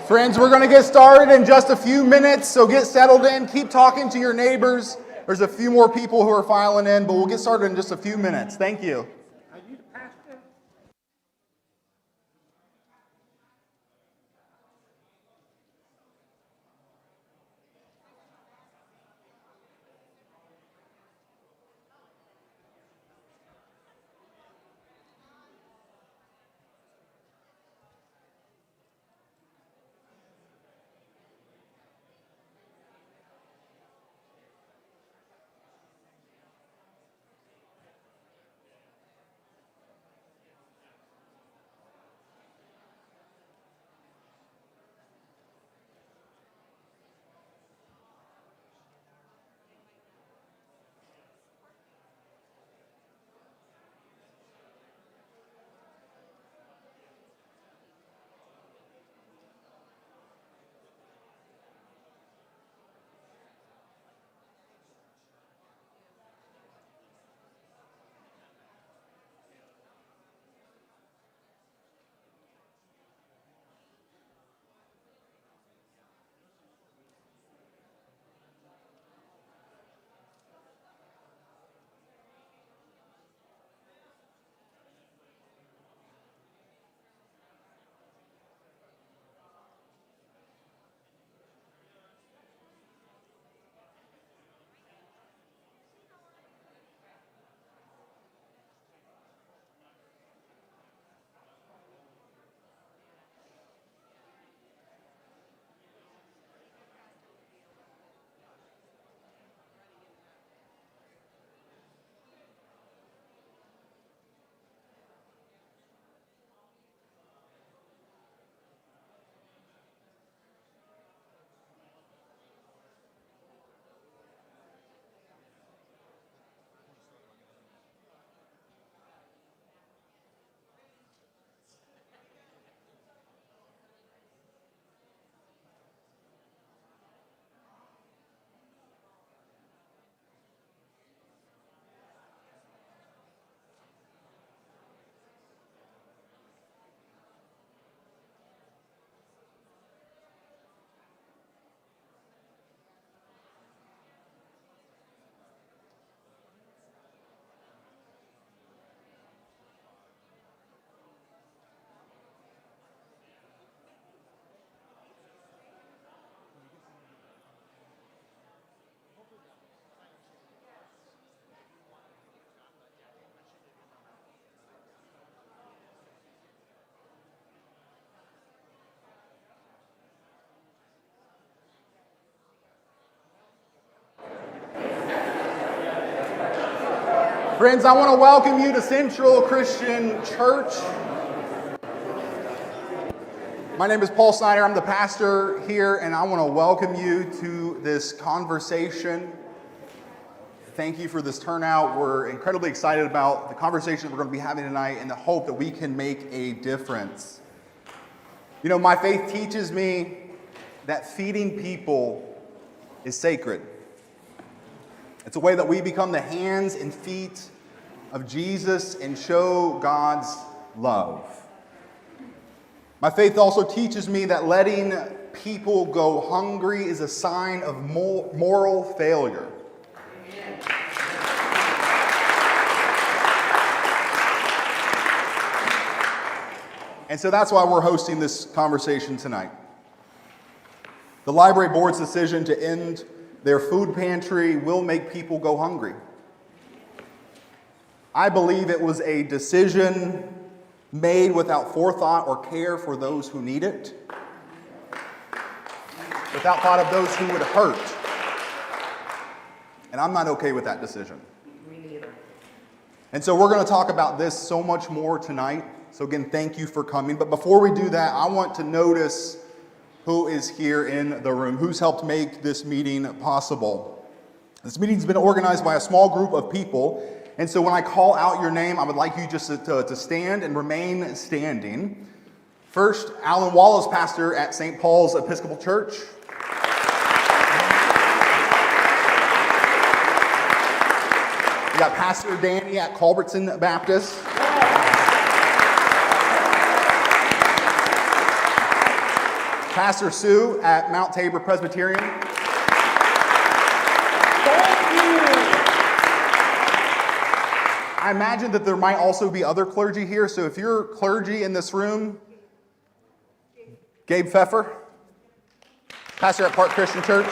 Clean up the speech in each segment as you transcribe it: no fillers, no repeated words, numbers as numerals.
Friends, we're going to get started in just a few minutes, so get settled in. Keep talking to your neighbors. There's a few more people who are filing in, but we'll get started in just a few minutes. Thank you. Friends, I want to welcome you to Central Christian Church. My name is Paul Snyder. I'm the pastor here, and I want to welcome you to this conversation. Thank you for this turnout. We're incredibly excited about the conversation we're going to be having tonight and the hope that we can make a difference. You know, my faith teaches me that feeding people is sacred. It's a way that we become the hands and feet of Jesus and show God's love. My faith also teaches me that letting people go hungry is a sign of moral failure. And so that's why we're hosting this conversation tonight. The library board's decision to end their food pantry will make people go hungry. I believe it was a decision made without forethought or care for those who need it, without thought of those who would hurt. And I'm not okay with that decision. Me neither. And so we're going to talk about this so much more tonight. So again, thank you for coming. But before we do that, I want to notice who is here in the room, who's helped make this meeting possible. This meeting's been organized by a small group of people, and so when I call out your name, I would like you just to stand and remain standing. First, Alan Wallace, pastor at St. Paul's Episcopal Church. We got Pastor Danny at Culbertson Baptist. Pastor Sue at Mount Tabor Presbyterian. I imagine that there might also be other clergy here, so if you're clergy in this room, Gabe Pfeffer, pastor at Park Christian Church.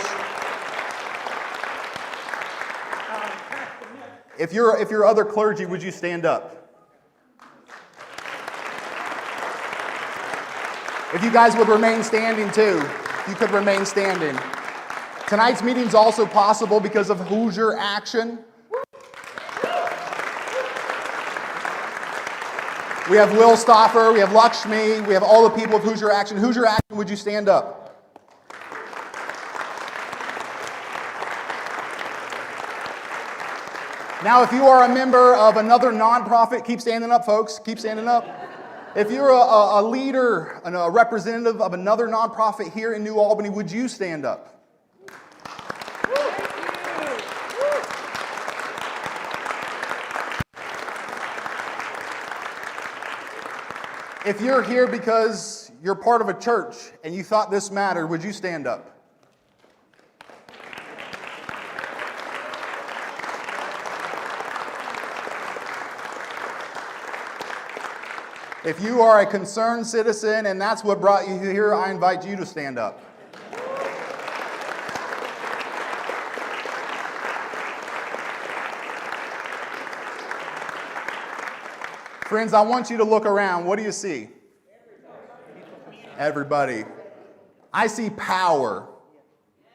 If you're other clergy, would you stand up? If you guys would remain standing too, if you could remain standing. Tonight's meeting is also possible because of Hoosier Action. We have Will Stoffer, we have Lakshmi, we have all the people of Hoosier Action. Hoosier Action, would you stand up? Now, if you are a member of another nonprofit, keep standing up, folks. Keep standing up. If you're a leader, a representative of another nonprofit here in New Albany, would you stand up? If you're here because you're part of a church and you thought this mattered, would you stand up? If you are a concerned citizen and that's what brought you here, I invite you to stand up. Friends, I want you to look around. What do you see? Everybody. I see power.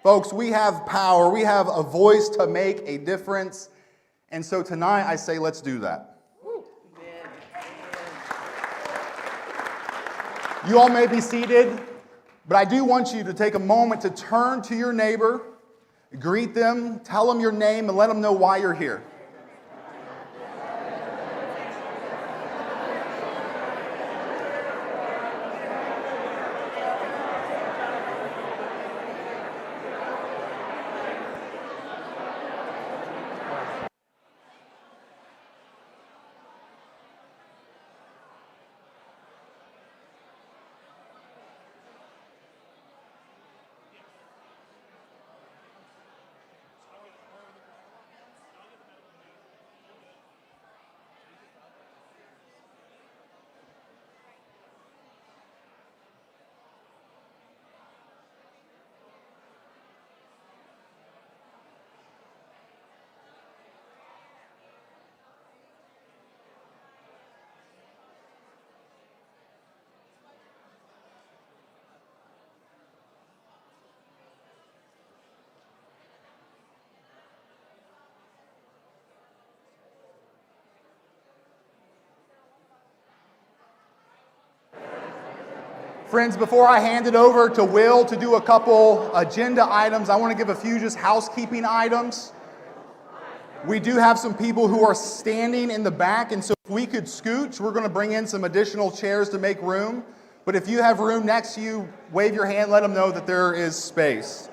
Folks, we have power. We have a voice to make a difference. And so tonight I say, let's do that. You all may be seated, but I do want you to take a moment to turn to your neighbor, greet them, tell them your name, and let them know why you're here. Friends, before I hand it over to Will to do a couple agenda items, I want to give a few just housekeeping items. We do have some people who are standing in the back, and so if we could scooch, we're going to bring in some additional chairs to make room. But if you have room next to you, wave your hand, let them know that there is space.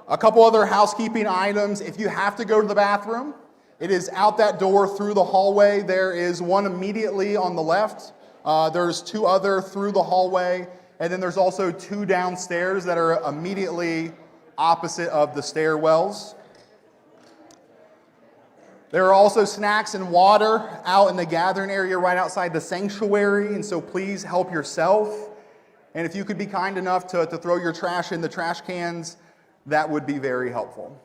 A couple other housekeeping items. If you have to go to the bathroom, it is out that door through the hallway. There is one immediately on the left. There's two other through the hallway. And then there's also two downstairs that are immediately opposite of the stairwells. There are also snacks and water out in the gathering area right outside the sanctuary. And so please help yourself. And if you could be kind enough to throw your trash in the trash cans, that would be very helpful.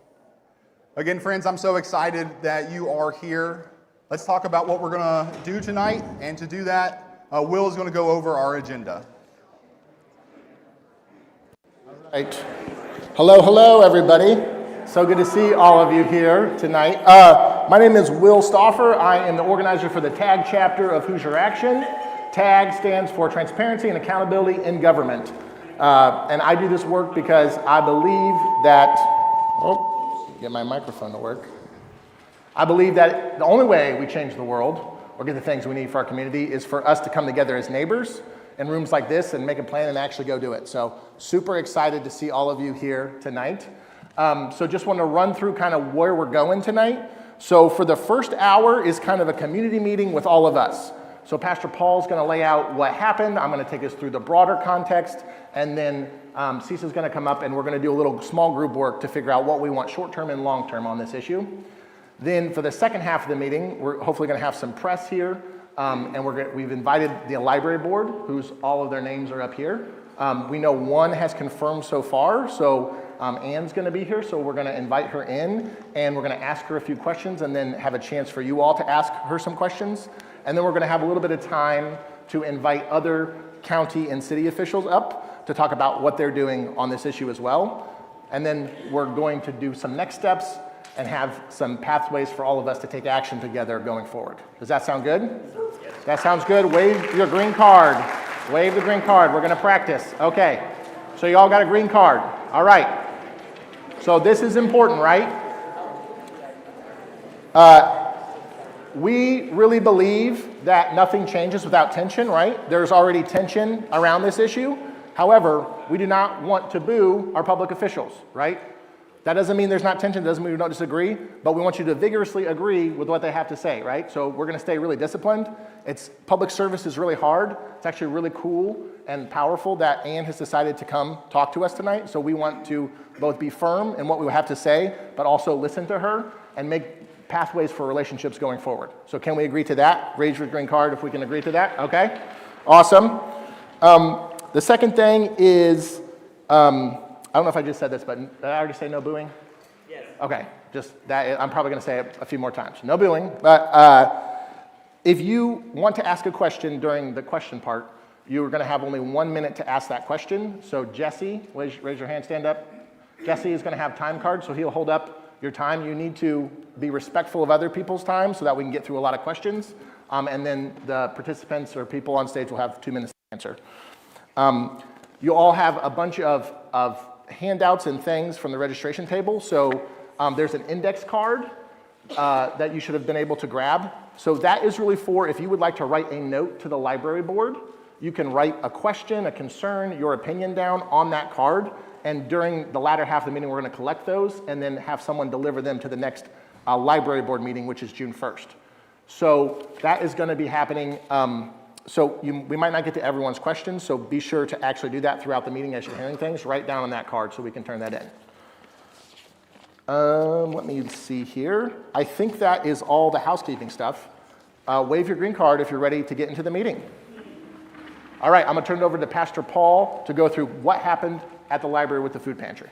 Again, friends, I'm so excited that you are here. Let's talk about what we're going to do tonight. And to do that, Will is going to go over our agenda. All right. Hello, everybody. So good to see all of you here tonight. My name is Will Stoffer. I am the organizer for the TAG chapter of Hoosier Action. TAG stands for Transparency and Accountability in Government. And I do this work because I believe that... get my microphone to work. I believe that the only way we change the world or get the things we need for our community is for us to come together as neighbors in rooms like this and make a plan and actually go do it. So super excited to see all of you here tonight. So just want to run through kind of where we're going tonight. So for the first hour is kind of a community meeting with all of us. So Pastor Paul's going to lay out what happened. I'm going to take us through the broader context, and then Cisa's going to come up and we're going to do a little small group work to figure out what we want short-term and long-term on this issue. Then for the second half of the meeting, we're hopefully going to have some press here, and we've invited the library board, whose all of their names are up here. We know one has confirmed so far, so Anne's going to be here, so we're going to invite her in, and we're going to ask her a few questions, and then have a chance for you all to ask her some questions. And then we're going to have a little bit of time to invite other county and city officials up to talk about what they're doing on this issue as well. And then we're going to do some next steps and have some pathways for all of us to take action together going forward. Does that sound good? That sounds good. Wave your green card. Wave the green card. We're going to practice. Okay. So you all got a green card. All right. So this is important, right? We really believe that nothing changes without tension, right? There's already tension around this issue. However, we do not want to boo our public officials, right? That doesn't mean there's not tension, doesn't mean we don't disagree, but we want you to vigorously agree with what they have to say, right? So we're going to stay really disciplined. Public service is really hard. It's actually really cool and powerful that Anne has decided to come talk to us tonight. So we want to both be firm in what we have to say, but also listen to her and make pathways for relationships going forward. So can we agree to that? Raise your green card if we can agree to that, okay? Awesome. The second thing is, I don't know if I just said this, but did I already say no booing? Yes. Okay, just that. I'm probably going to say it a few more times. No booing, but if you want to ask a question during the question part, you're going to have only 1 minute to ask that question. So Jesse, raise your hand, stand up. Jesse is going to have time cards, so he'll hold up your time. You need to be respectful of other people's time so that we can get through a lot of questions. And then the participants or people on stage will have 2 minutes to answer. You all have a bunch of handouts and things from the registration table. So there's an index card that you should have been able to grab. So that is really for if you would like to write a note to the library board, you can write a question, a concern, your opinion down on that card. And during the latter half of the meeting, we're going to collect those and then have someone deliver them to the next library board meeting, which is June 1st. So that is going to be happening. We might not get to everyone's questions, so be sure to actually do that throughout the meeting as you're hearing things. Write down on that card so we can turn that in. Let me see here. I think that is all the housekeeping stuff. Wave your green card if you're ready to get into the meeting. All right, I'm going to turn it over to Pastor Paul to go through what happened at the library with the food pantry.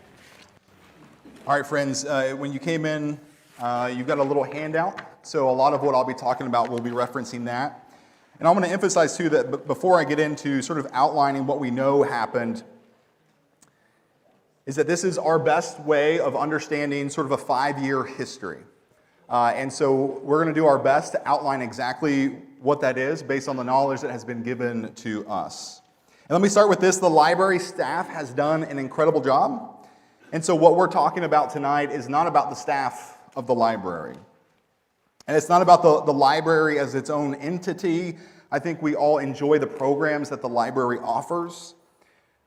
All right, friends, when you came in, you've got a little handout. So a lot of what I'll be talking about, we'll be referencing that. And I want to emphasize, too, that before I get into sort of outlining what we know happened, is that this is our best way of understanding sort of a 5-year history. And so we're going to do our best to outline exactly what that is based on the knowledge that has been given to us. And let me start with this. The library staff has done an incredible job. And so what we're talking about tonight is not about the staff of the library. And it's not about the library as its own entity. I think we all enjoy the programs that the library offers.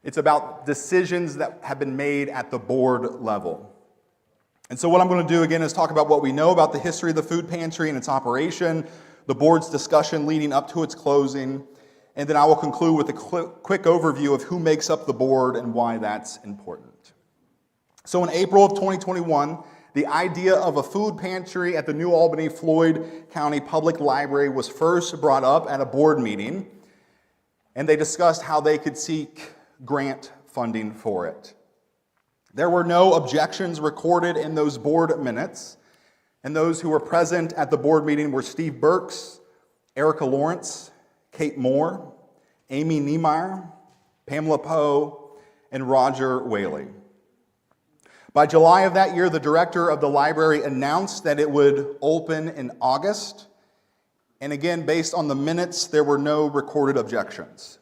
It's about decisions that have been made at the board level. And so what I'm going to do again is talk about what we know about the history of the food pantry and its operation, the board's discussion leading up to its closing, and then I will conclude with a quick overview of who makes up the board and why that's important. So in April of 2021, the idea of a food pantry at the New Albany Floyd County Public Library was first brought up at a board meeting, and they discussed how they could seek grant funding for it. There were no objections recorded in those board minutes, and those who were present at the board meeting were Steve Burks, Erica Lawrence, Kate Moore, Amy Niemeyer, Pamela Poe, and Roger Whaley. By July of that year, the director of the library announced that it would open in August. And again, based on the minutes, there were no recorded objections.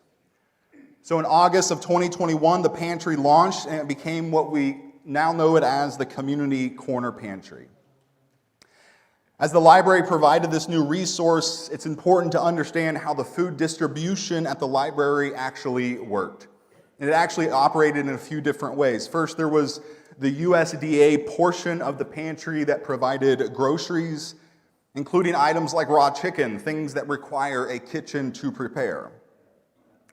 So in August of 2021, the pantry launched and it became what we now know it as the Community Corner Pantry. As the library provided this new resource, it's important to understand how the food distribution at the library actually worked. And it actually operated in a few different ways. First, there was the USDA portion of the pantry that provided groceries, including items like raw chicken, things that require a kitchen to prepare.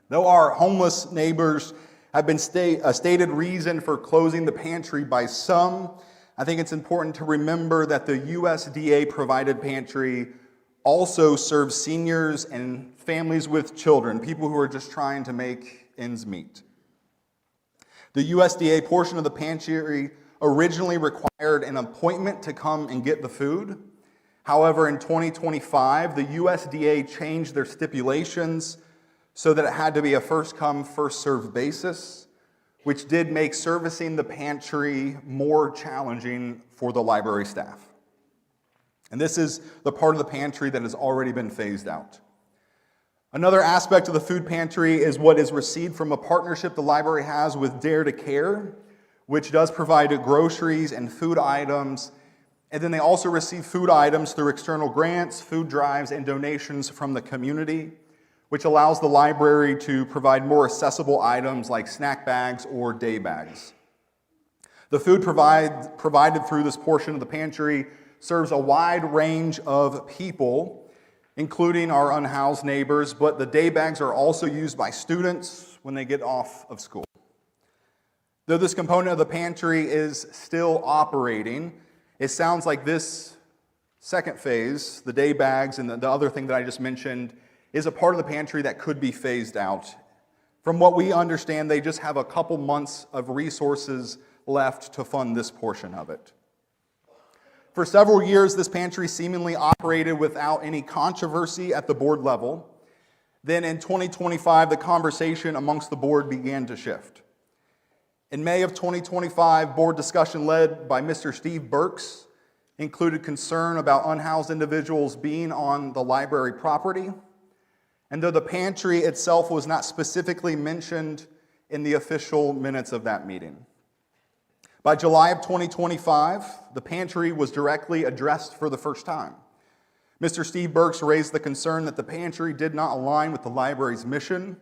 Though our homeless neighbors have been a stated reason for closing the pantry by some, I think it's important to remember that the USDA provided pantry also serves seniors and families with children, people who are just trying to make ends meet. The USDA portion of the pantry originally required an appointment to come and get the food. However, in 2025, the USDA changed their stipulations so that it had to be a first-come, first-served basis, which did make servicing the pantry more challenging for the library staff. And this is the part of the pantry that has already been phased out. Another aspect of the food pantry is what is received from a partnership the library has with Dare to Care, which does provide groceries and food items. And then they also receive food items through external grants, food drives, and donations from the community, which allows the library to provide more accessible items like snack bags or day bags. The food provided through this portion of the pantry serves a wide range of people, including our unhoused neighbors, but the day bags are also used by students when they get off of school. Though this component of the pantry is still operating, it sounds like this second phase, the day bags and the other thing that I just mentioned, is a part of the pantry that could be phased out. From what we understand, they just have a couple months of resources left to fund this portion of it. For several years, this pantry seemingly operated without any controversy at the board level. Then in 2025, the conversation amongst the board began to shift. In May of 2025, board discussion led by Mr. Steve Burks included concern about unhoused individuals being on the library property. And though the pantry itself was not specifically mentioned in the official minutes of that meeting. By July of 2025, the pantry was directly addressed for the first time. Mr. Steve Burks raised the concern that the pantry did not align with the library's mission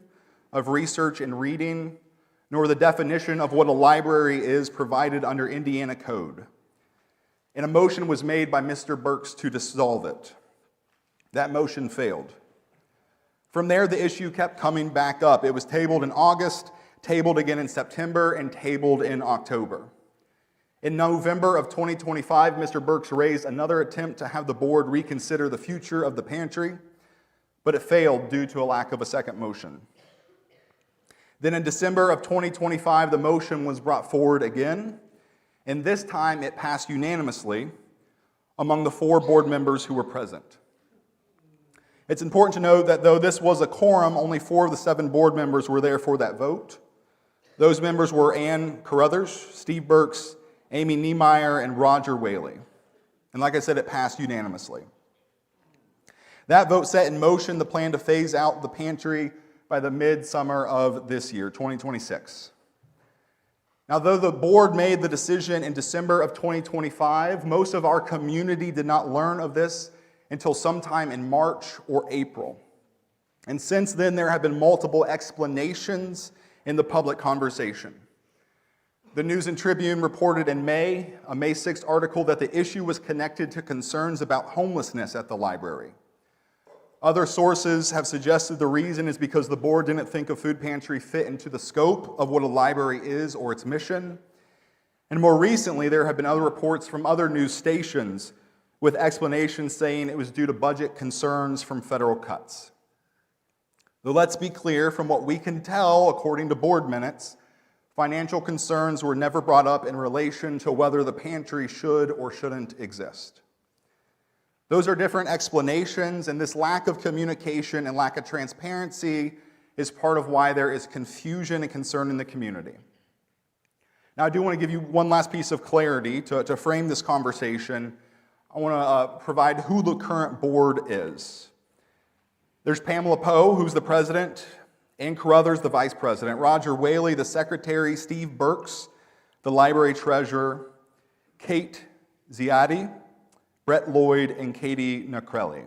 of research and reading, nor the definition of what a library is provided under Indiana code. And a motion was made by Mr. Burks to dissolve it. That motion failed. From there, the issue kept coming back up. It was tabled in August, tabled again in September, and tabled in October. In November of 2025, Mr. Burks raised another attempt to have the board reconsider the future of the pantry, but it failed due to a lack of a second motion. Then in December of 2025, the motion was brought forward again, and this time it passed unanimously among the 4 board members who were present. It's important to note that though this was a quorum, only 4 of the 7 board members were there for that vote. Those members were Ann Carruthers, Steve Burks, Amy Niemeyer, and Roger Whaley. And like I said, it passed unanimously. That vote set in motion the plan to phase out the pantry by the midsummer of this year, 2026. Now, though the board made the decision in December of 2025, most of our community did not learn of this until sometime in March or April. And since then, there have been multiple explanations in the public conversation. The News and Tribune reported in May, a May 6th article, that the issue was connected to concerns about homelessness at the library. Other sources have suggested the reason is because the board didn't think a food pantry fit into the scope of what a library is or its mission. And more recently, there have been other reports from other news stations with explanations saying it was due to budget concerns from federal cuts. Though let's be clear, from what we can tell, according to board minutes, financial concerns were never brought up in relation to whether the pantry should or shouldn't exist. Those are different explanations, and this lack of communication and lack of transparency is part of why there is confusion and concern in the community. Now, I do want to give you one last piece of clarity to frame this conversation. I want to provide who the current board is. There's Pamela Poe, who's the president, Ann Carruthers, the vice president, Roger Whaley, the secretary, Steve Burks, the library treasurer, Kate Ziadi, Brett Lloyd, and Katie Nakrelli.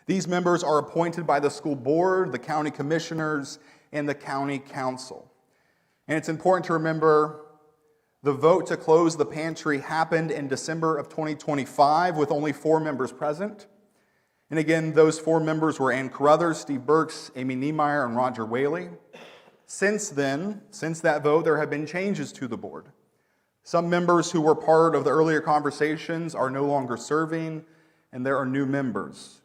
These members are appointed by the school board, the county commissioners, and the county council. And it's important to remember The vote to close the pantry happened in December of 2025 with only 4 members present. And again, those 4 members were Ann Carruthers, Steve Burks, Amy Niemeyer, and Roger Whaley. Since then, since that vote, there have been changes to the board. Some members who were part of the earlier conversations are no longer serving, and there are new members.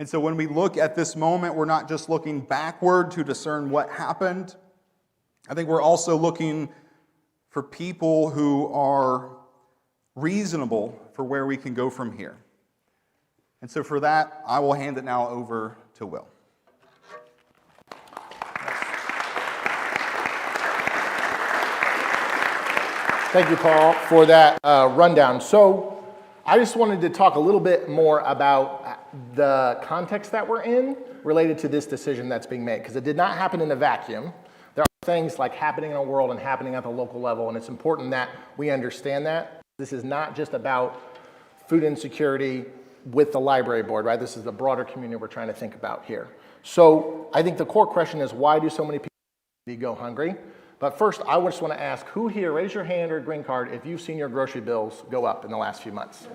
And so when we look at this moment, we're not just looking backward to discern what happened. I think we're also looking for people who are reasonable for where we can go from here. And so for that, I will hand it now over to Will. Thank you, Paul, for that rundown. So I just wanted to talk a little bit more about the context that we're in related to this decision that's being made, because it did not happen in a vacuum. There are things like happening in the world and happening at the local level, and it's important that we understand that. This is not just about food insecurity with the library board, right? This is the broader community we're trying to think about here. So I think the core question is, why do so many people go hungry? But first, I just want to ask, who here, raise your hand or green card if you've seen your grocery bills go up in the last few months?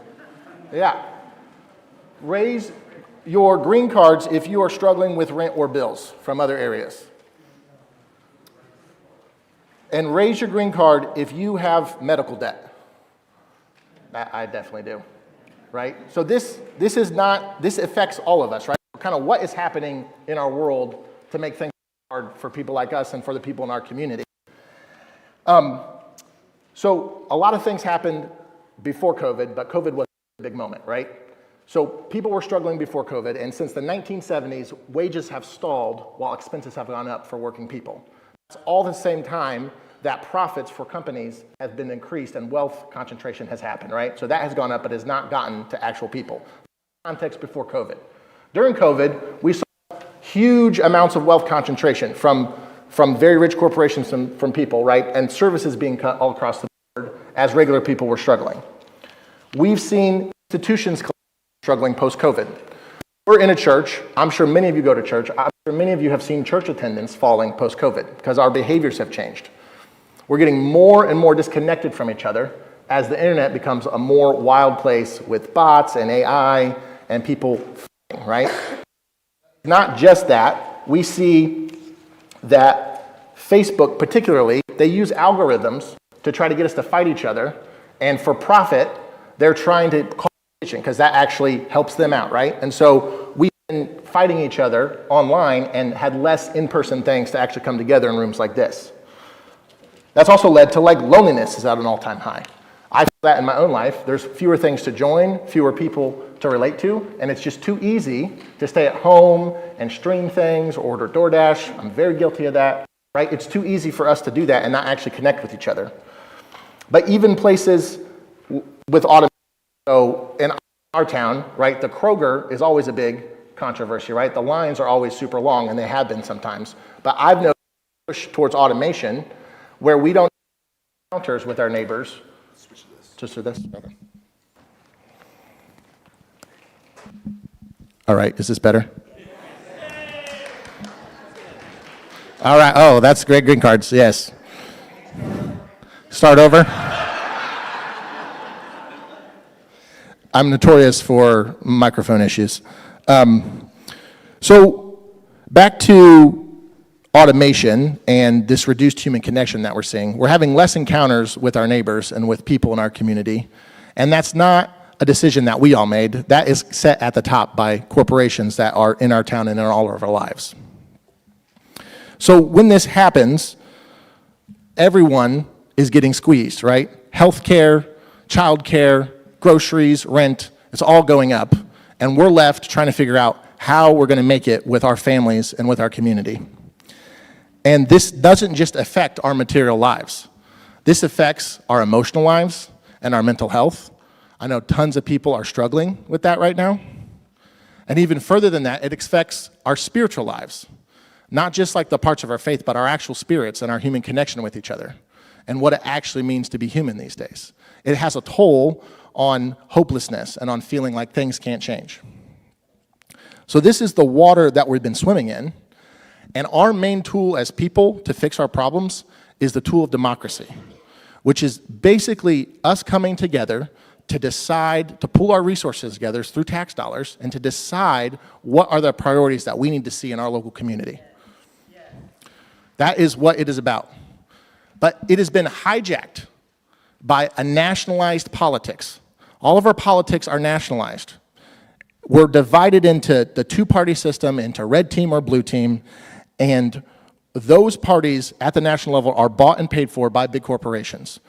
Yeah. Raise your green cards if you are struggling with rent or bills from other areas. And raise your green card if you have medical debt. I definitely do, right? So this affects all of us, right? Kind of what is happening in our world to make things hard for people like us and for the people in our community. So a lot of things happened before COVID, but COVID was a big moment, right? So people were struggling before COVID, and since the 1970s, wages have stalled while expenses have gone up for working people. It's all the same time that profits for companies have been increased and wealth concentration has happened, right? So that has gone up, but has not gotten to actual people. Context before COVID. During COVID, we saw huge amounts of wealth concentration from very rich corporations from people, right? And services being cut all across the board as regular people were struggling. We've seen institutions struggling post-COVID. We're in a church. I'm sure many of you go to church. I'm sure many of you have seen church attendance falling post-COVID because our behaviors have changed. We're getting more and more disconnected from each other as the internet becomes a more wild place with bots and AI and people, right? Not just that, we see that Facebook particularly, they use algorithms to try to get us to fight each other, and for profit, they're trying to call attention because that actually helps them out, right? And so we've been fighting each other online and had less in-person things to actually come together in rooms like this. That's also led to loneliness is at an all-time high. I feel that in my own life. There's fewer things to join, fewer people to relate to, and it's just too easy to stay at home and stream things or order DoorDash. I'm very guilty of that, right? It's too easy for us to do that and not actually connect with each other. But even places with automation, so in our town, right, the Kroger is always a big controversy, right? The lines are always super long, and they have been sometimes. But I've noticed a push towards automation where we don't have counters with our neighbors. Switch to this. Just to this? Okay. All right, is this better? All right, oh, that's great green cards, yes. Start over. I'm notorious for microphone issues. So back to automation and this reduced human connection that we're seeing. We're having less encounters with our neighbors and with people in our community, and that's not a decision that we all made. That is set at the top by corporations that are in our town and in all of our lives. So when this happens, everyone is getting squeezed, right? Healthcare, childcare, groceries, rent, it's all going up, and we're left trying to figure out how we're going to make it with our families and with our community. And this doesn't just affect our material lives. This affects our emotional lives and our mental health. I know tons of people are struggling with that right now. And even further than that, it affects our spiritual lives. Not just like the parts of our faith, but our actual spirits and our human connection with each other and what it actually means to be human these days. It has a toll on hopelessness and on feeling like things can't change. So this is the water that we've been swimming in. And our main tool as people to fix our problems is the tool of democracy. which is basically us coming together to decide, to pool our resources together through tax dollars and to decide what are the priorities that we need to see in our local community. That is what it is about. But it has been hijacked by a nationalized politics. All of our politics are nationalized. We're divided into the two-party system, into red team or blue team, and those parties at the national level are bought and paid for by big corporations.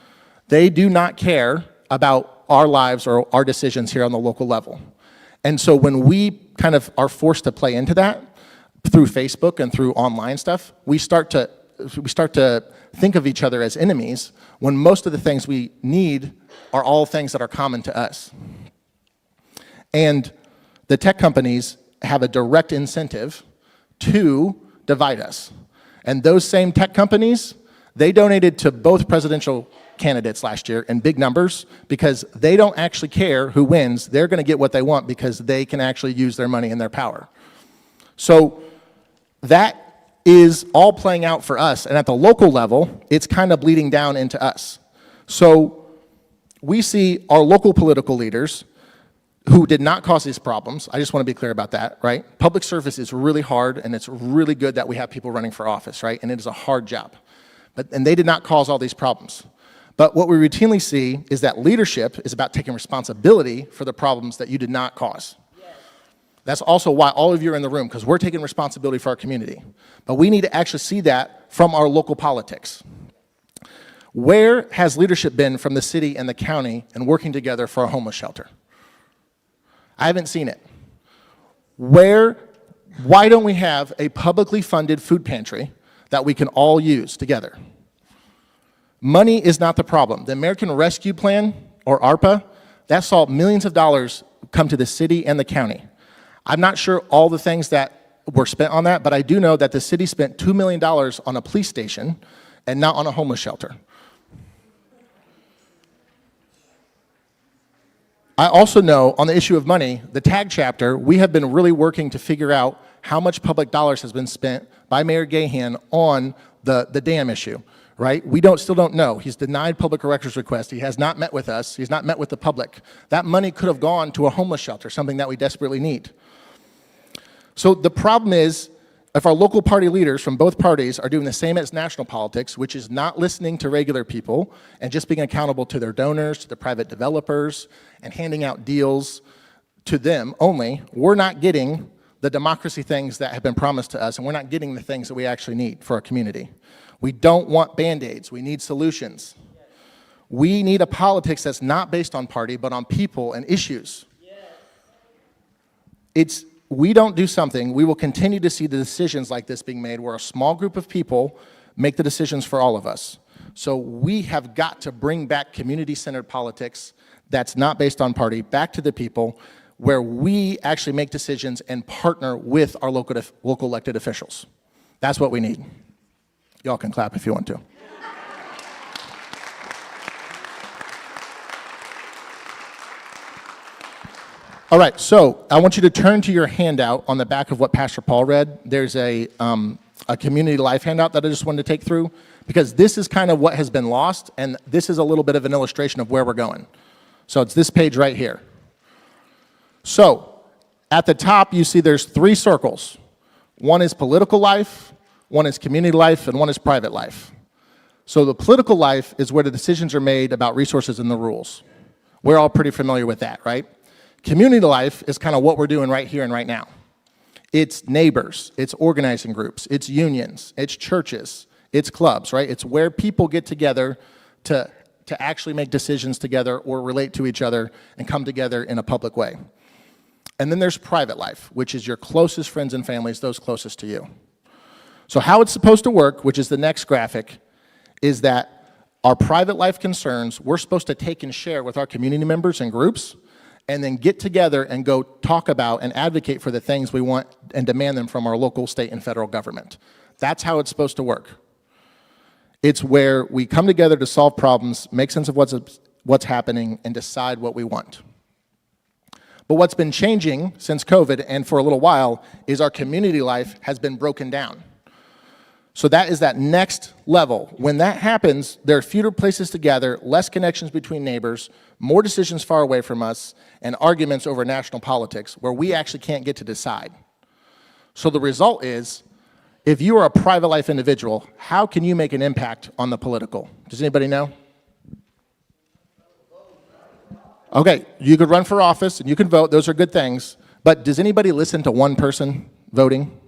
They do not care about our lives or our decisions here on the local level. And so when we kind of are forced to play into that through Facebook and through online stuff, we start to think of each other as enemies when most of the things we need are all things that are common to us. And the tech companies have a direct incentive to divide us. And those same tech companies, they donated to both presidential candidates last year in big numbers because they don't actually care who wins. They're going to get what they want because they can actually use their money and their power. So that is all playing out for us. And at the local level, it's kind of bleeding down into us. So we see our local political leaders who did not cause these problems. I just want to be clear about that, right? Public service is really hard, and it's really good that we have people running for office, right? And it is a hard job. And they did not cause all these problems. But what we routinely see is that leadership is about taking responsibility for the problems that you did not cause. Yes. That's also why all of you are in the room, because we're taking responsibility for our community. But we need to actually see that from our local politics. Where has leadership been from the city and the county in working together for a homeless shelter? I haven't seen it. Why don't we have a publicly funded food pantry that we can all use together? Money is not the problem. The American Rescue Plan, or ARPA, that saw millions of dollars come to the city and the county. I'm not sure all the things that were spent on that, but I do know that the city spent $2 million on a police station and not on a homeless shelter. I also know on the issue of money, the TAG chapter, we have been really working to figure out how much public dollars has been spent by Mayor Gahan on the dam issue. Right? We still don't know. He's denied public records requests. He has not met with us. He's not met with the public. That money could have gone to a homeless shelter, something that we desperately need. So the problem is, if our local party leaders from both parties are doing the same as national politics, which is not listening to regular people and just being accountable to their donors, to the private developers, and handing out deals to them only, we're not getting the democracy things that have been promised to us, and we're not getting the things that we actually need for our community. We don't want Band-Aids. We need solutions. We need a politics that's not based on party, but on people and issues. We don't do something, we will continue to see the decisions like this being made where a small group of people make the decisions for all of us. So we have got to bring back community-centered politics that's not based on party, back to the people, where we actually make decisions and partner with our local elected officials. That's what we need. Y'all can clap if you want to. All right, so I want you to turn to your handout on the back of what Pastor Paul read. There's a community life handout that I just wanted to take through, because this is kind of what has been lost, and this is a little bit of an illustration of where we're going. So it's this page right here. So at the top, you see there's 3 circles. One is political life, one is community life, and one is private life. So the political life is where the decisions are made about resources and the rules. We're all pretty familiar with that, right? Community life is kind of what we're doing right here and right now. It's neighbors, it's organizing groups, it's unions, it's churches, it's clubs, right? It's where people get together to actually make decisions together or relate to each other and come together in a public way. And then there's private life, which is your closest friends and families, those closest to you. So how it's supposed to work, which is the next graphic, is that our private life concerns, we're supposed to take and share with our community members and groups, and then get together and go talk about and advocate for the things we want and demand them from our local, state, and federal government. That's how it's supposed to work. It's where we come together to solve problems, make sense of what's happening, and decide what we want. But what's been changing since COVID and for a little while is our community life has been broken down. So that is that next level. When that happens, there are fewer places to gather, less connections between neighbors, more decisions far away from us, and arguments over national politics where we actually can't get to decide. So the result is, if you are a private life individual, how can you make an impact on the political? Does anybody know? Okay, you could run for office and you can vote, those are good things, but does anybody listen to one person voting?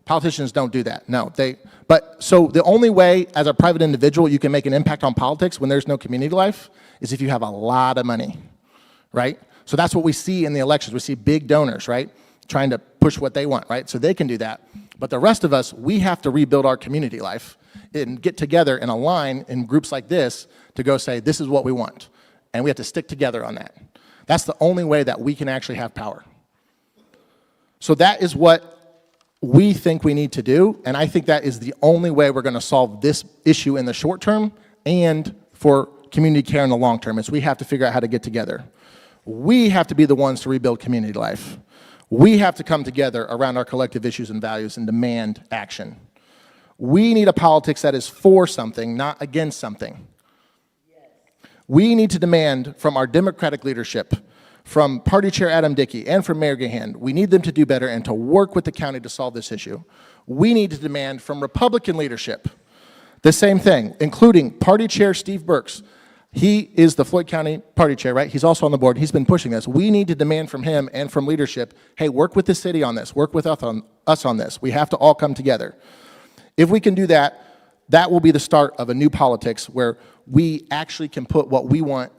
Politicians don't do that, no. So the only way as a private individual you can make an impact on politics when there's no community life is if you have a lot of money, right? So that's what we see in the elections. We see big donors, right? Trying to push what they want, right? So they can do that. But the rest of us, we have to rebuild our community life and get together and align in groups like this to go say, this is what we want. And we have to stick together on that. That's the only way that we can actually have power. So that is what we think we need to do, and I think that is the only way we're going to solve this issue in the short term and for community care in the long term, is we have to figure out how to get together. We have to be the ones to rebuild community life. We have to come together around our collective issues and values and demand action. We need a politics that is for something, not against something. We need to demand from our Democratic leadership, from Party Chair Adam Dickey and from Mayor Gahan, we need them to do better and to work with the county to solve this issue. We need to demand from Republican leadership the same thing, including Party Chair Steve Burks. He is the Floyd County Party Chair, right? He's also on the board. He's been pushing this. We need to demand from him and from leadership, hey, work with the city on this. Work with us on this. We have to all come together. If we can do that, that will be the start of a new politics where we actually can put what we want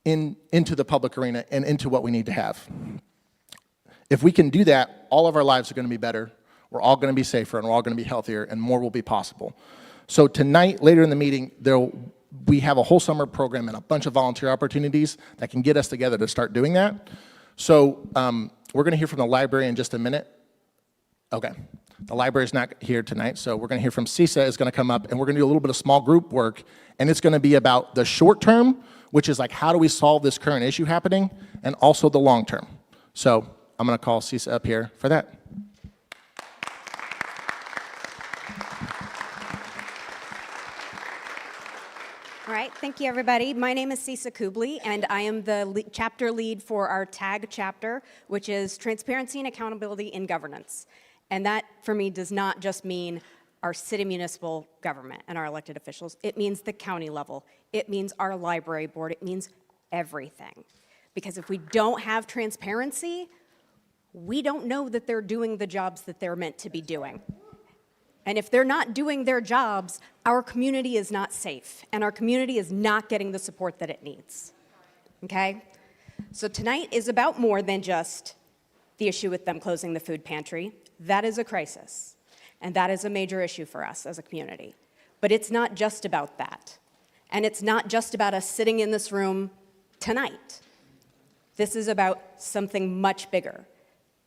into the public arena and into what we need to have. If we can do that, all of our lives are going to be better, we're all going to be safer, and we're all going to be healthier, and more will be possible. So tonight, later in the meeting, we have a whole summer program and a bunch of volunteer opportunities that can get us together to start doing that. So we're going to hear from the library in just a minute. Okay. The library is not here tonight, so we're going to hear from CISA is going to come up, and we're going to do a little bit of small group work, and it's going to be about the short term, which is like, how do we solve this current issue happening, and also the long term. So I'm going to call CISA up here for that. All right, thank you, everybody. My name is CISA Kubli, and I am the chapter lead for our TAG chapter, which is Transparency and Accountability in Governance. And that, for me, does not just mean our city municipal government and our elected officials. It means the county level. It means our library board. It means everything. Because if we don't have transparency, we don't know that they're doing the jobs that they're meant to be doing. And if they're not doing their jobs, our community is not safe, and our community is not getting the support that it needs. Okay? So tonight is about more than just the issue with them closing the food pantry. That is a crisis, and that is a major issue for us as a community. But it's not just about that, and it's not just about us sitting in this room tonight. This is about something much bigger,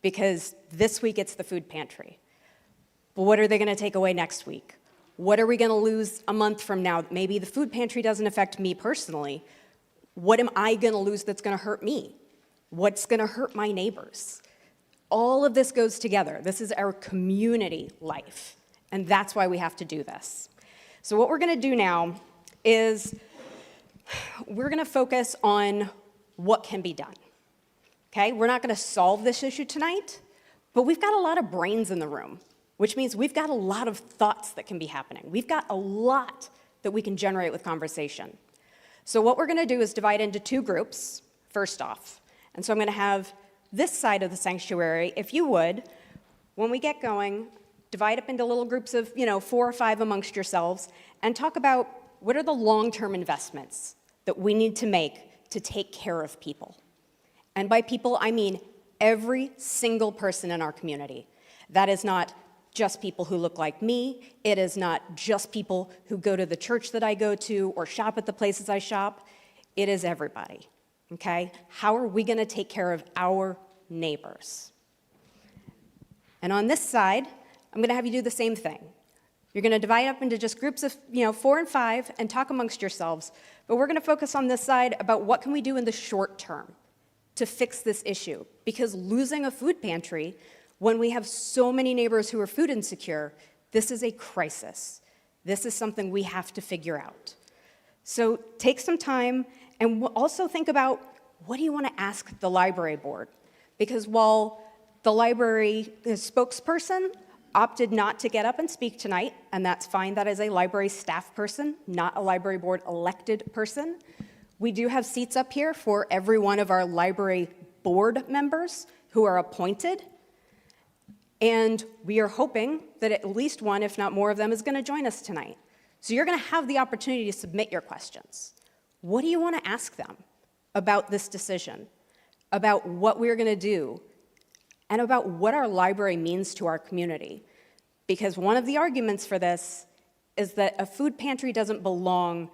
because this week it's the food pantry. But what are they going to take away next week? What are we going to lose a month from now? Maybe the food pantry doesn't affect me personally. What am I going to lose that's going to hurt me? What's going to hurt my neighbors? All of this goes together. This is our community life, and that's why we have to do this. So what we're going to do now is we're going to focus on what can be done. Okay? We're not going to solve this issue tonight, but we've got a lot of brains in the room, which means we've got a lot of thoughts that can be happening. We've got a lot that we can generate with conversation. So what we're going to do is divide into two groups, first off. And so I'm going to have this side of the sanctuary, if you would, when we get going, divide up into little groups of, 4 or 5 amongst yourselves, and talk about what are the long-term investments that we need to make to take care of people. And by people, I mean every single person in our community. That is not just people who look like me. It is not just people who go to the church that I go to or shop at the places I shop. It is everybody. Okay? How are we going to take care of our neighbors? And on this side, I'm going to have you do the same thing. You're going to divide up into just groups of 4 and 5 and talk amongst yourselves. But we're going to focus on this side about what can we do in the short term to fix this issue. Because losing a food pantry, when we have so many neighbors who are food insecure, This is a crisis. This is something we have to figure out. So take some time and also think about, what do you want to ask the library board? Because while the library spokesperson opted not to get up and speak tonight, and that's fine, that is a library staff person, not a library board elected person, we do have seats up here for every one of our library board members who are appointed. And we are hoping that at least one, if not more of them, is going to join us tonight. So you're going to have the opportunity to submit your questions. What do you want to ask them about this decision, about what we're going to do, and about what our library means to our community? Because one of the arguments for this is that a food pantry doesn't belong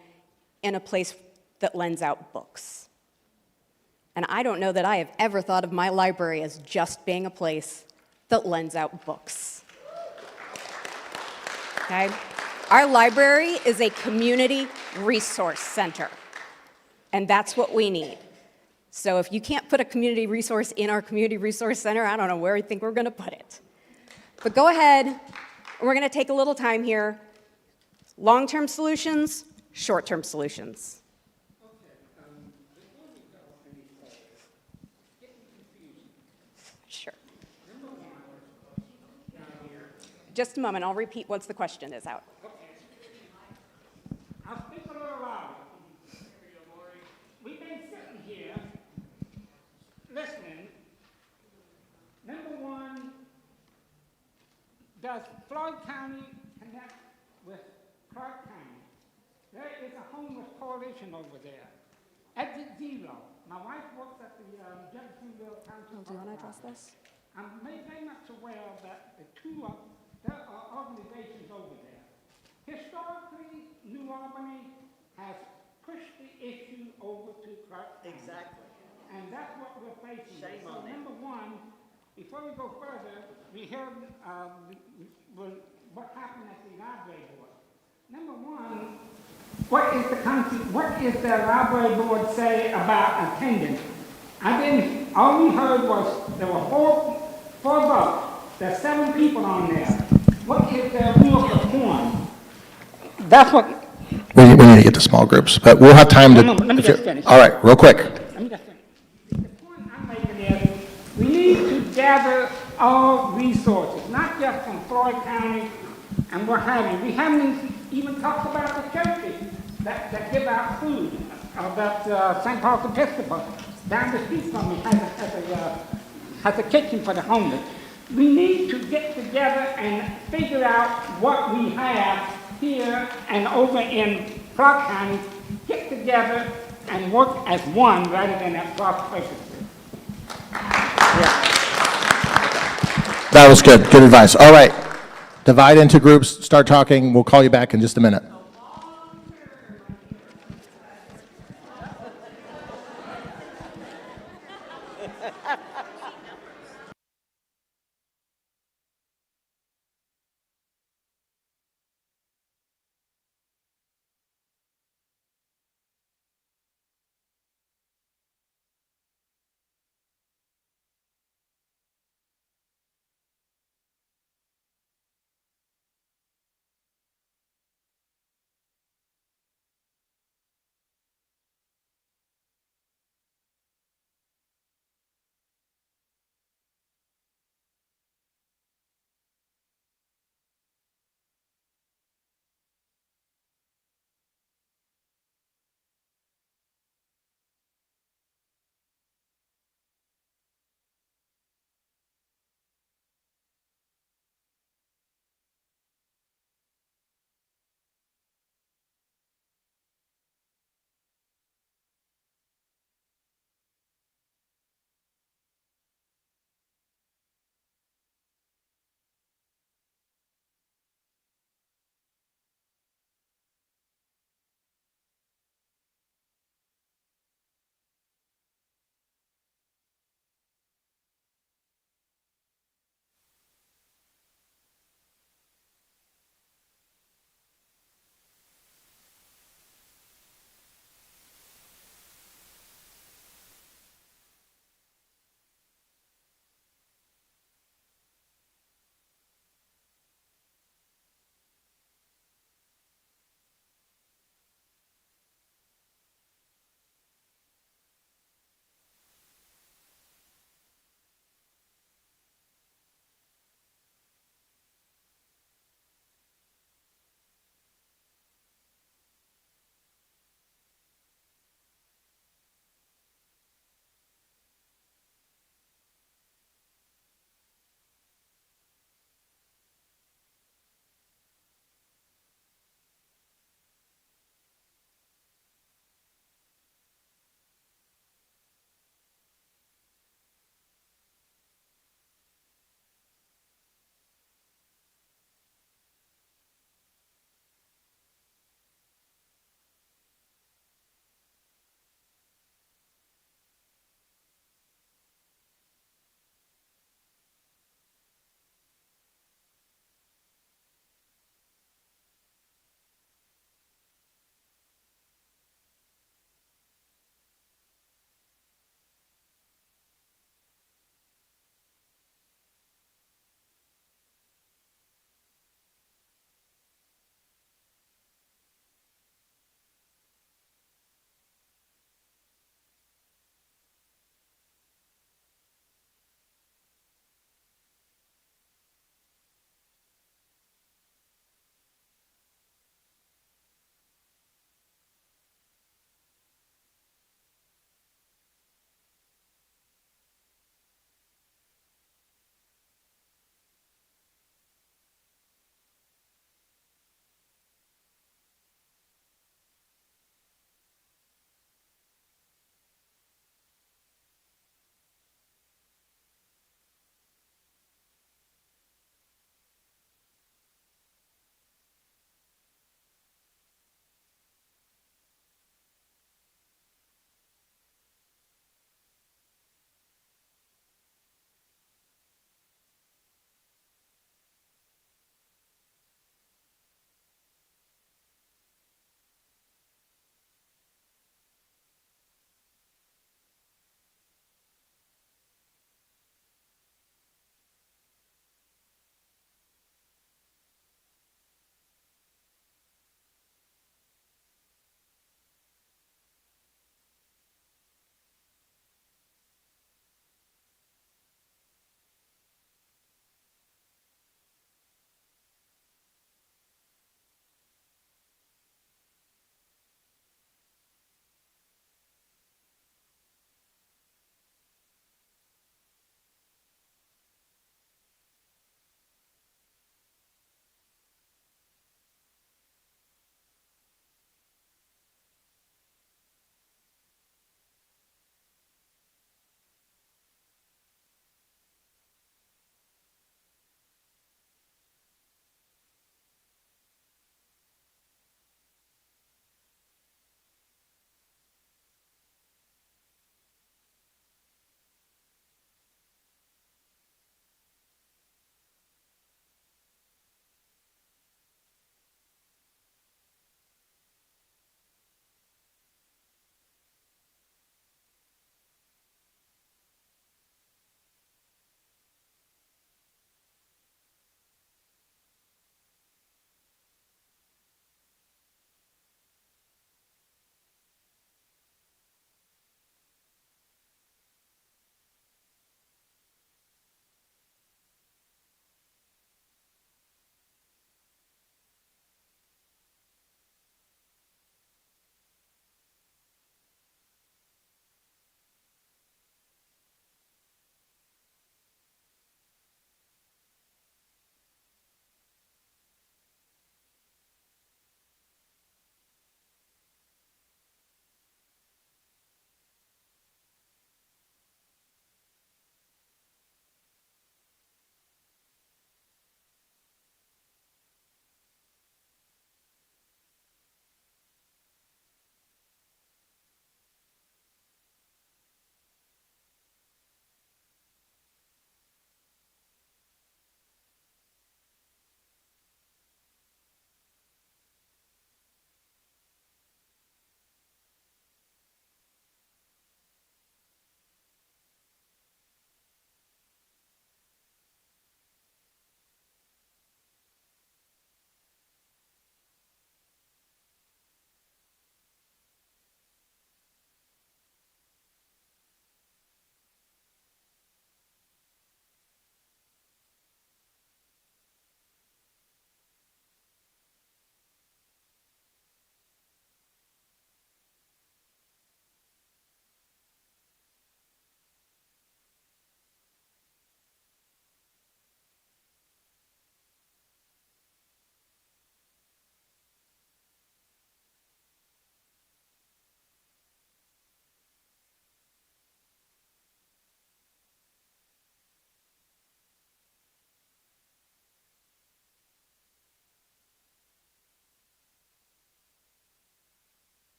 in a place that lends out books. And I don't know that I have ever thought of my library as just being a place that lends out books. Okay? Our library is a community resource center, and that's what we need. So if you can't put a community resource in our community resource center, I don't know where you think we're going to put it. But go ahead, and we're going to take a little time here. Long-term solutions, short-term solutions. Sure. Just a moment, I'll repeat once the question is out. I'll speak a little louder. We've been sitting here, listening. Number one, does Floyd County connect with Clark County? There is a homeless coalition over there. Exit 0. My wife works at the Jeffersonville County. Do you want to address this? I'm very much aware that there are organizations over there. Historically, New Albany has pushed the issue over to Clark County. Exactly. And that's what we're facing. Shame So on them. number one, before we go further, we heard what happened at the library board. Number one, what is the library board say about attendance? All we heard was there were four votes. There's 7 people on there. What is their real performance? That's what. We need to get to small groups, but we'll have time to. No, let me just finish. All right, real quick. Let me just finish. The point I'm making is we need to gather all resources, not just from Floyd County and what have you. We haven't even talked about the churches that give out food. That St. Paul's Episcopal down the street from me has a kitchen for the homeless. We need to get together and figure out what we have here and over in Clark County, get together and work as one rather than as cross purposes. That was good. Good advice. All right. Divide into groups, start talking. We'll call you back in just a minute.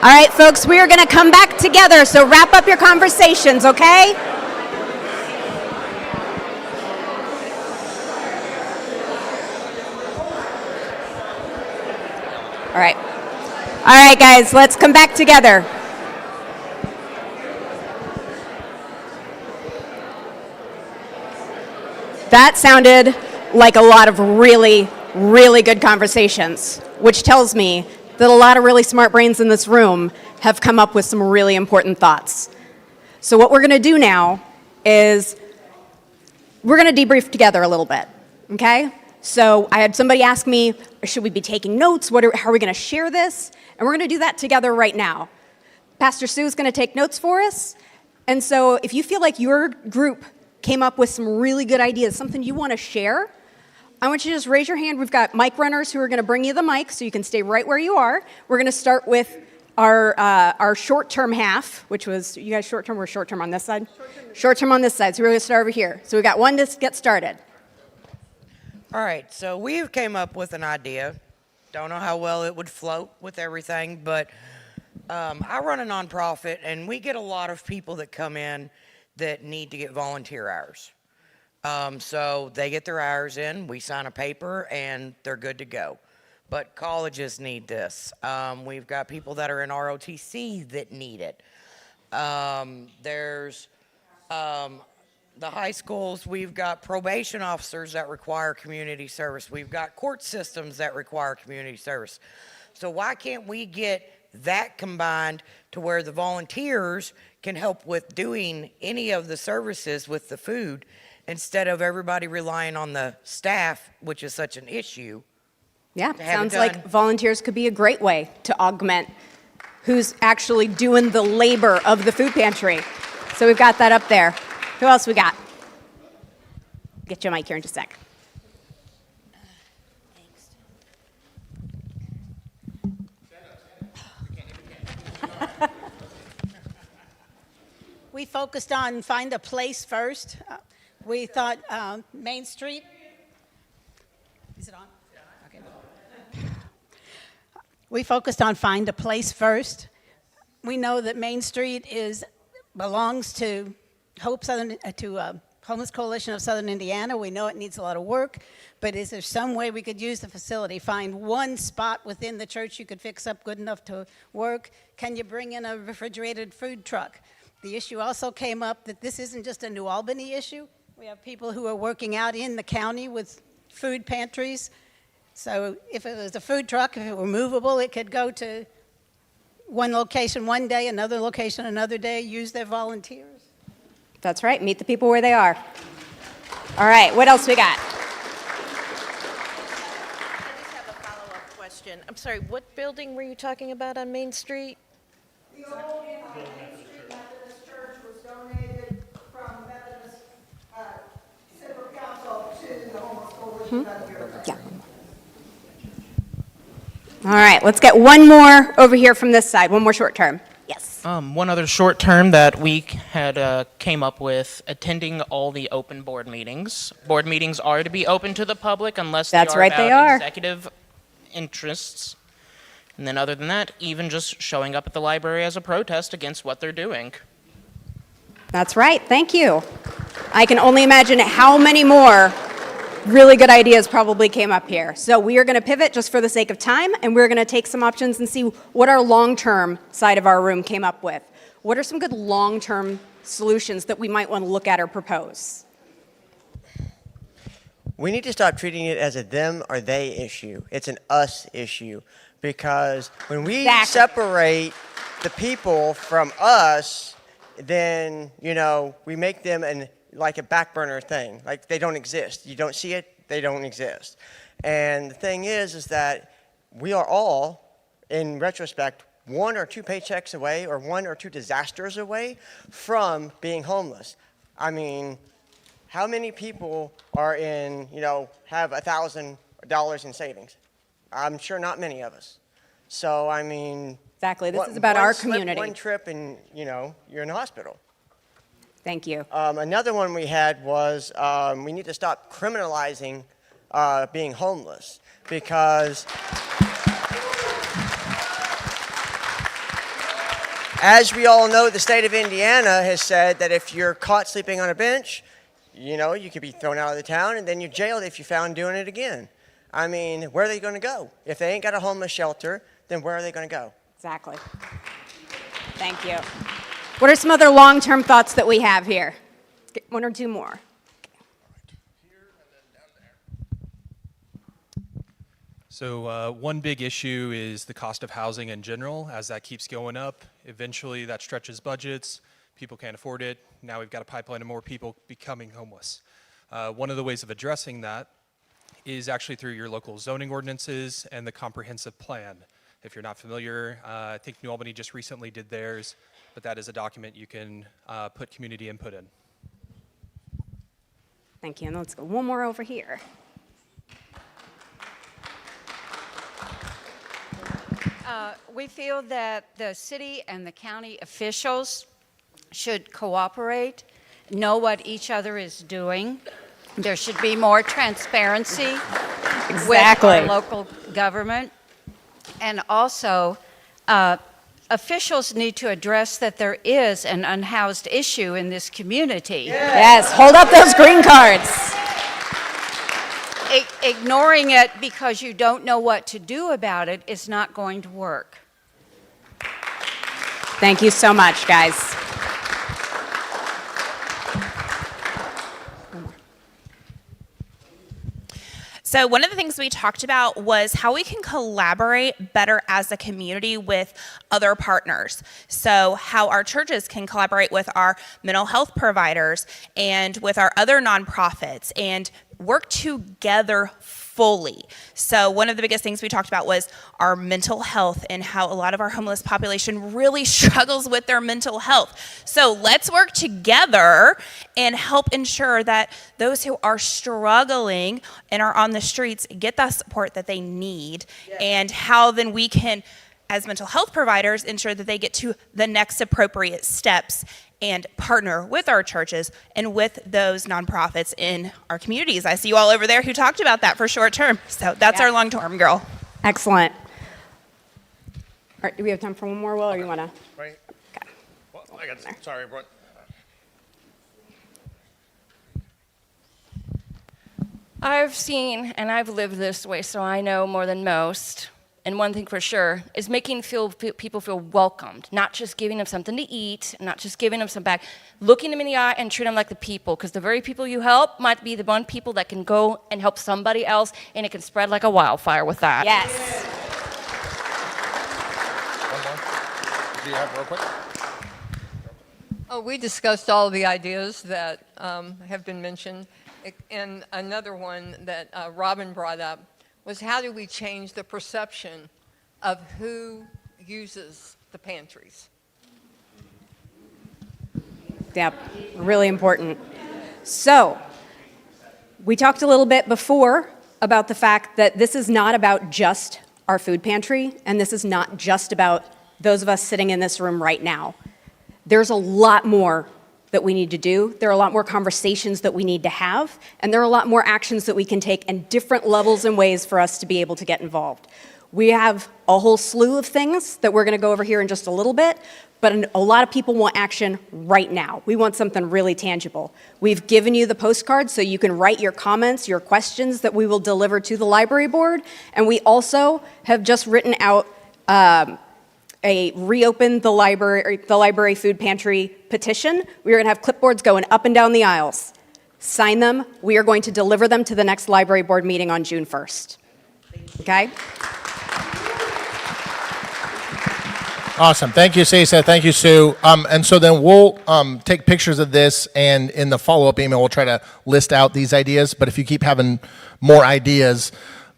All right, folks, we are going to come back together, so wrap up your conversations, okay? All right. All right, guys, let's come back together. That sounded like a lot of really, really good conversations, which tells me that a lot of really smart brains in this room have come up with some really important thoughts. So what we're going to do now is we're going to debrief together a little bit, okay? So I had somebody ask me, should we be taking notes? How are we going to share this? And we're going to do that together right now. Pastor Sue is going to take notes for us. And so if you feel like your group came up with some really good ideas, something you want to share, I want you to just raise your hand. We've got mic runners who are going to bring you the mic, so you can stay right where you are. We're going to start with our short-term half, which was, you guys short-term, we're short-term on this side? Short-term on this side, so we're going to start over here. So we got one to get started. All right, so we came up with an idea. Don't know how well it would float with everything, but I run a nonprofit, and we get a lot of people that come in that need to get volunteer hours. So they get their hours in, we sign a paper, and they're good to go. But colleges need this. We've got people that are in ROTC that need it. There's the high schools, we've got probation officers that require community service. We've got court systems that require community service. So why can't we get that combined to where the volunteers can help with doing any of the services with the food instead of everybody relying on the staff, which is such an issue? Yeah, sounds like volunteers could be a great way to augment who's actually doing the labor of the food pantry. So we've got that up there. Who else we got? Get you a mic here in just a sec. We focused on find a place first. We thought Main Street. Is it on? Okay. We focused on find a place first. We know that Main Street belongs to Homeless Coalition of Southern Indiana. We know it needs a lot of work, but is there some way we could use the facility? Find one spot within the church you could fix up good enough to work? Can you bring in a refrigerated food truck? The issue also came up that this isn't just a New Albany issue. We have people who are working out in the county with food pantries. So if it was a food truck, if it were movable, it could go to one location one day, another location another day, use their volunteers. That's right, meet the people where they are. All right, what else we got? I just have a follow-up question. I'm sorry, what building were you talking about on Main Street? The old Main Street Methodist Church was donated from Methodist Civic Council to the Homeless Coalition of Europe. Yeah. All right, let's get one more over here from this side, one more short term. Yes. One other short term that we had came up with, attending all the open board meetings. Board meetings are to be open to the public unless That's they are right, about they are. executive interests. And then other than that, even just showing up at the library as a protest against what they're doing. That's right, thank you. I can only imagine how many more really good ideas probably came up here. So we are going to pivot just for the sake of time, and we're going to take some options and see what our long-term side of our room came up with. What are some good long-term solutions that we might want to look at or propose? We need to stop treating it as a them or they issue. It's an us issue. Because when we Exactly. separate the people from us, then, we make them like a back burner thing. Like they don't exist. You don't see it, they don't exist. And the thing is that we are all, in retrospect, 1 or 2 paychecks away or 1 or 2 disasters away from being homeless. I mean, how many people are have $1,000 in savings? I'm sure not many of us. So, I mean... Exactly, this is about our community. One trip and, you're in the hospital. Thank you. Another one we had was we need to stop criminalizing being homeless because as we all know, the state of Indiana has said that if you're caught sleeping on a bench, you know, you could be thrown out of the town and then you're jailed if you're found doing it again. I mean, where are they going to go? If they ain't got a homeless shelter, then where are they going to go? Exactly. Thank you. What are some other long-term thoughts that we have here? Get one or two more. So one big issue is the cost of housing in general. As that keeps going up, eventually that stretches budgets. People can't afford it. Now we've got a pipeline of more people becoming homeless. One of the ways of addressing that is actually through your local zoning ordinances and the comprehensive plan. If you're not familiar, I think New Albany just recently did theirs, but that is a document you can put community input in. Thank you. And let's go one more over here. We feel that the city and the county officials should cooperate, know what each other is doing. There should be more transparency with our local government. And also, officials need to address that there is an unhoused issue in this community. Yes, hold up those green cards. Ignoring it because you don't know what to do about it is not going to work. Thank you so much, guys. So one of the things we talked about was how we can collaborate better as a community with other partners. So how our churches can collaborate with our mental health providers and with our other nonprofits and work together fully. So one of the biggest things we talked about was our mental health and how a lot of our homeless population really struggles with their mental health. So let's work together and help ensure that those who are struggling and are on the streets get the support that they need, and how then we can, as mental health providers, ensure that they get to the next appropriate steps and partner with our churches and with those nonprofits in our communities. I see you all over there who talked about that for short term. So that's our long term goal. Excellent. All right, do we have time for one more, Will, or you want to? Right. Okay. Well, I got sorry, everyone. I've seen and I've lived this way, so I know more than most. And one thing for sure is making people feel welcomed, not just giving them something to eat, not just giving them some back, looking them in the eye and treating them like the people, because the very people you help might be the one people that can go and help somebody else, and it can spread like a wildfire with that. Yes. One more. Do you have real quick? Oh, we discussed all the ideas that have been mentioned, and another one that Robin brought up was how do we change the perception of who uses the pantries? Yep, really important. So, we talked a little bit before about the fact that this is not about just our food pantry, and this is not just about those of us sitting in this room right now. There's a lot more that we need to do. There are a lot more conversations that we need to have, and there are a lot more actions that we can take and different levels and ways for us to be able to get involved. We have a whole slew of things that we're going to go over here in just a little bit, but a lot of people want action right now. We want something really tangible. We've given you the postcards so you can write your comments, your questions that we will deliver to the library board, and we also have just written out a reopen the library food pantry petition. We are going to have clipboards going up and down the aisles. Sign them. We are going to deliver them to the next library board meeting on June 1st. Okay? Awesome. Thank you, Cesa. Thank you, Sue. And so then we'll take pictures of this, and in the follow-up email, we'll try to list out these ideas. But if you keep having more ideas,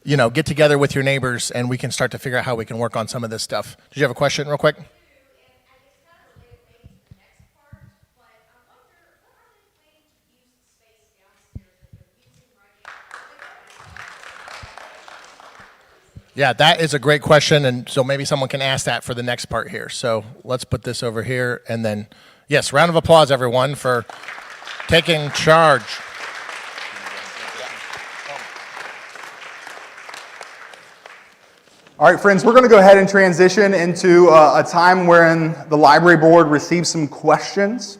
you know, get together with your neighbors, and we can start to figure out how we can work on some of this stuff. Did you have a question real quick? Yeah, that is a great question, and so maybe someone can ask that for the next part here. So let's put this over here, and then, yes, round of applause, everyone, for taking charge. All right, friends, we're going to go ahead and transition into a time wherein the library board receives some questions.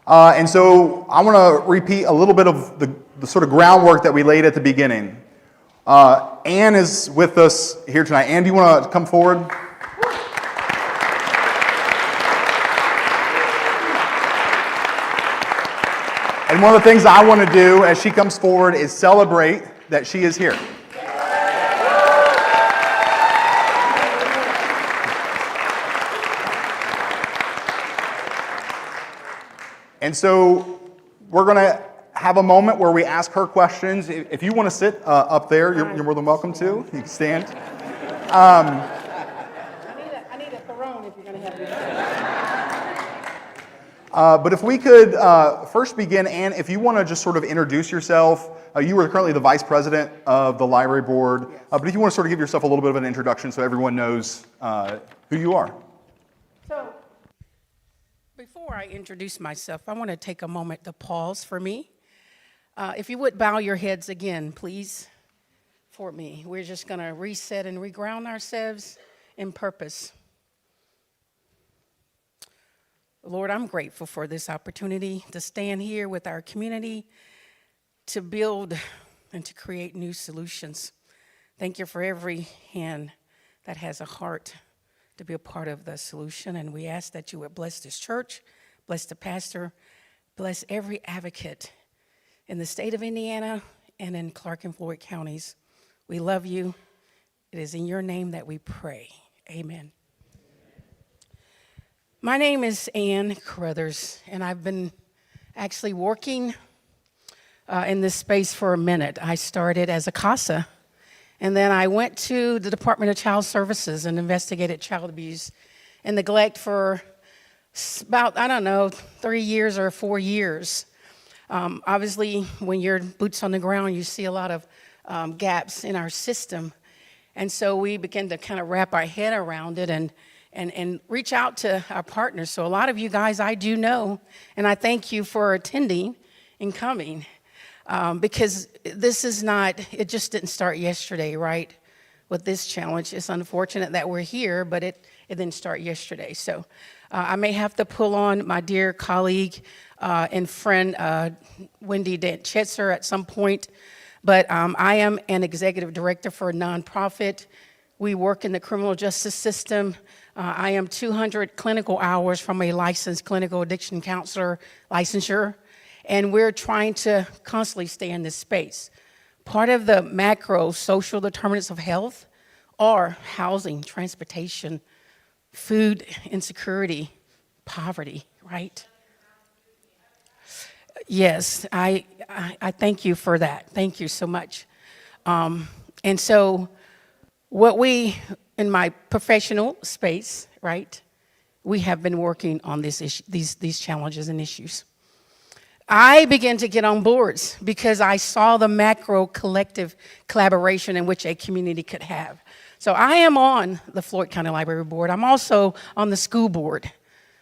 And so I want to repeat a little bit of the sort of groundwork that we laid at the beginning. Ann is with us here tonight. Ann, do you want to come forward? And one of the things I want to do as she comes forward is celebrate that she is here. And so we're going to have a moment where we ask her questions. If you want to sit up there, you're more than welcome to. You can stand. I need a throne if you're going to have me. But if we could first begin, Ann, if you want to just sort of introduce yourself. You are currently the vice president of the library board. Yes. But if you want to sort of give yourself a little bit of an introduction so everyone knows who you are. So, before I introduce myself, I want to take a moment to pause for me. If you would bow your heads again, please, for me. We're just going to reset and reground ourselves in purpose. Lord, I'm grateful for this opportunity to stand here with our community to build and to create new solutions. Thank you for every hand that has a heart to be a part of the solution, and we ask that you would bless this church, bless the pastor, bless every advocate in the state of Indiana and in Clark and Floyd counties. We love you. It is in your name that we pray. Amen. My name is Ann Carruthers, and I've been actually working in this space for a minute. I started as a CASA, and then I went to the Department of Child Services and investigated child abuse and neglect for about, 3 years or 4 years. Obviously, when you're boots on the ground, you see a lot of gaps in our system. And so we began to kind of wrap our head around it and reach out to our partners. So a lot of you guys I do know, and I thank you for attending and coming. Because this is not, it just didn't start yesterday, right? With this challenge. It's unfortunate that we're here, but it didn't start yesterday. So I may have to pull on my dear colleague and friend, Wendy Chetzer at some point. But I am an executive director for a nonprofit. We work in the criminal justice system. I am 200 clinical hours from a licensed clinical addiction counselor licensure. And we're trying to constantly stay in this space. Part of the macro social determinants of health are housing, transportation, food insecurity, poverty, right? Yes, I thank you for that. Thank you so much. And so what we, in my professional space, right, we have been working on these challenges and issues. I began to get on boards because I saw the macro collective collaboration in which a community could have. So I am on the Floyd County Library Board. I'm also on the school board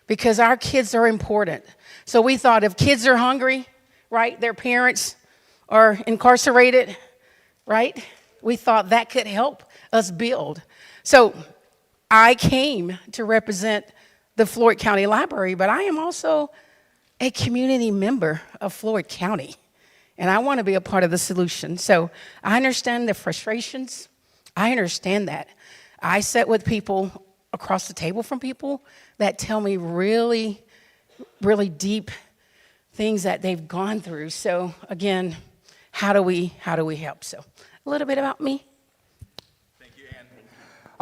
because our kids are important. So we thought if kids are hungry, right, their parents are incarcerated, right, we thought that could help us build. So I came to represent the Floyd County Library, but I am also a community member of Floyd County, and I want to be a part of the solution. So I understand the frustrations. I understand that. I sit with people across the table from people that tell me really, really deep things that they've gone through. So again, how do we help? So a little bit about me.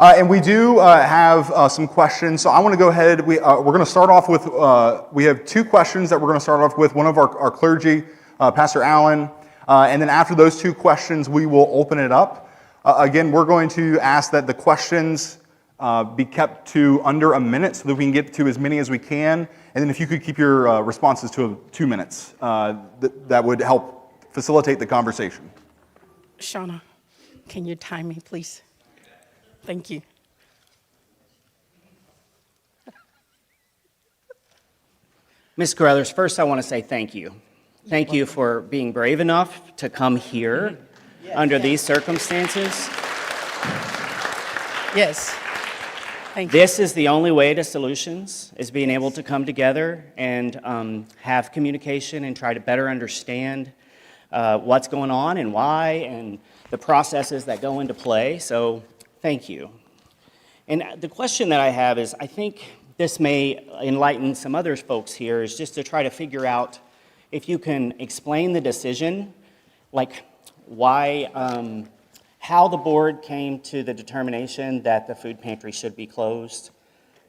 And we do have some questions, so I want to go ahead. We're going to start off with, we have 2 questions that we're going to start off with. One of our clergy, Pastor Allen, and then after those 2 questions, we will open it up. Again, we're going to ask that the questions be kept to under a minute so that we can get to as many as we can. And then if you could keep your responses to 2 minutes, that would help facilitate the conversation. Shauna, can you time me, please? Thank you. Ms. Carruthers, first I want to say thank you. Thank you for being brave enough to come here under these circumstances. Yes. Thank you. This is the only way to solutions, is being able to come together and have communication and try to better understand what's going on and why and the processes that go into play. So thank you. And the question that I have is, I think this may enlighten some other folks here, is just to try to figure out if you can explain the decision, like why, how the board came to the determination that the food pantry should be closed,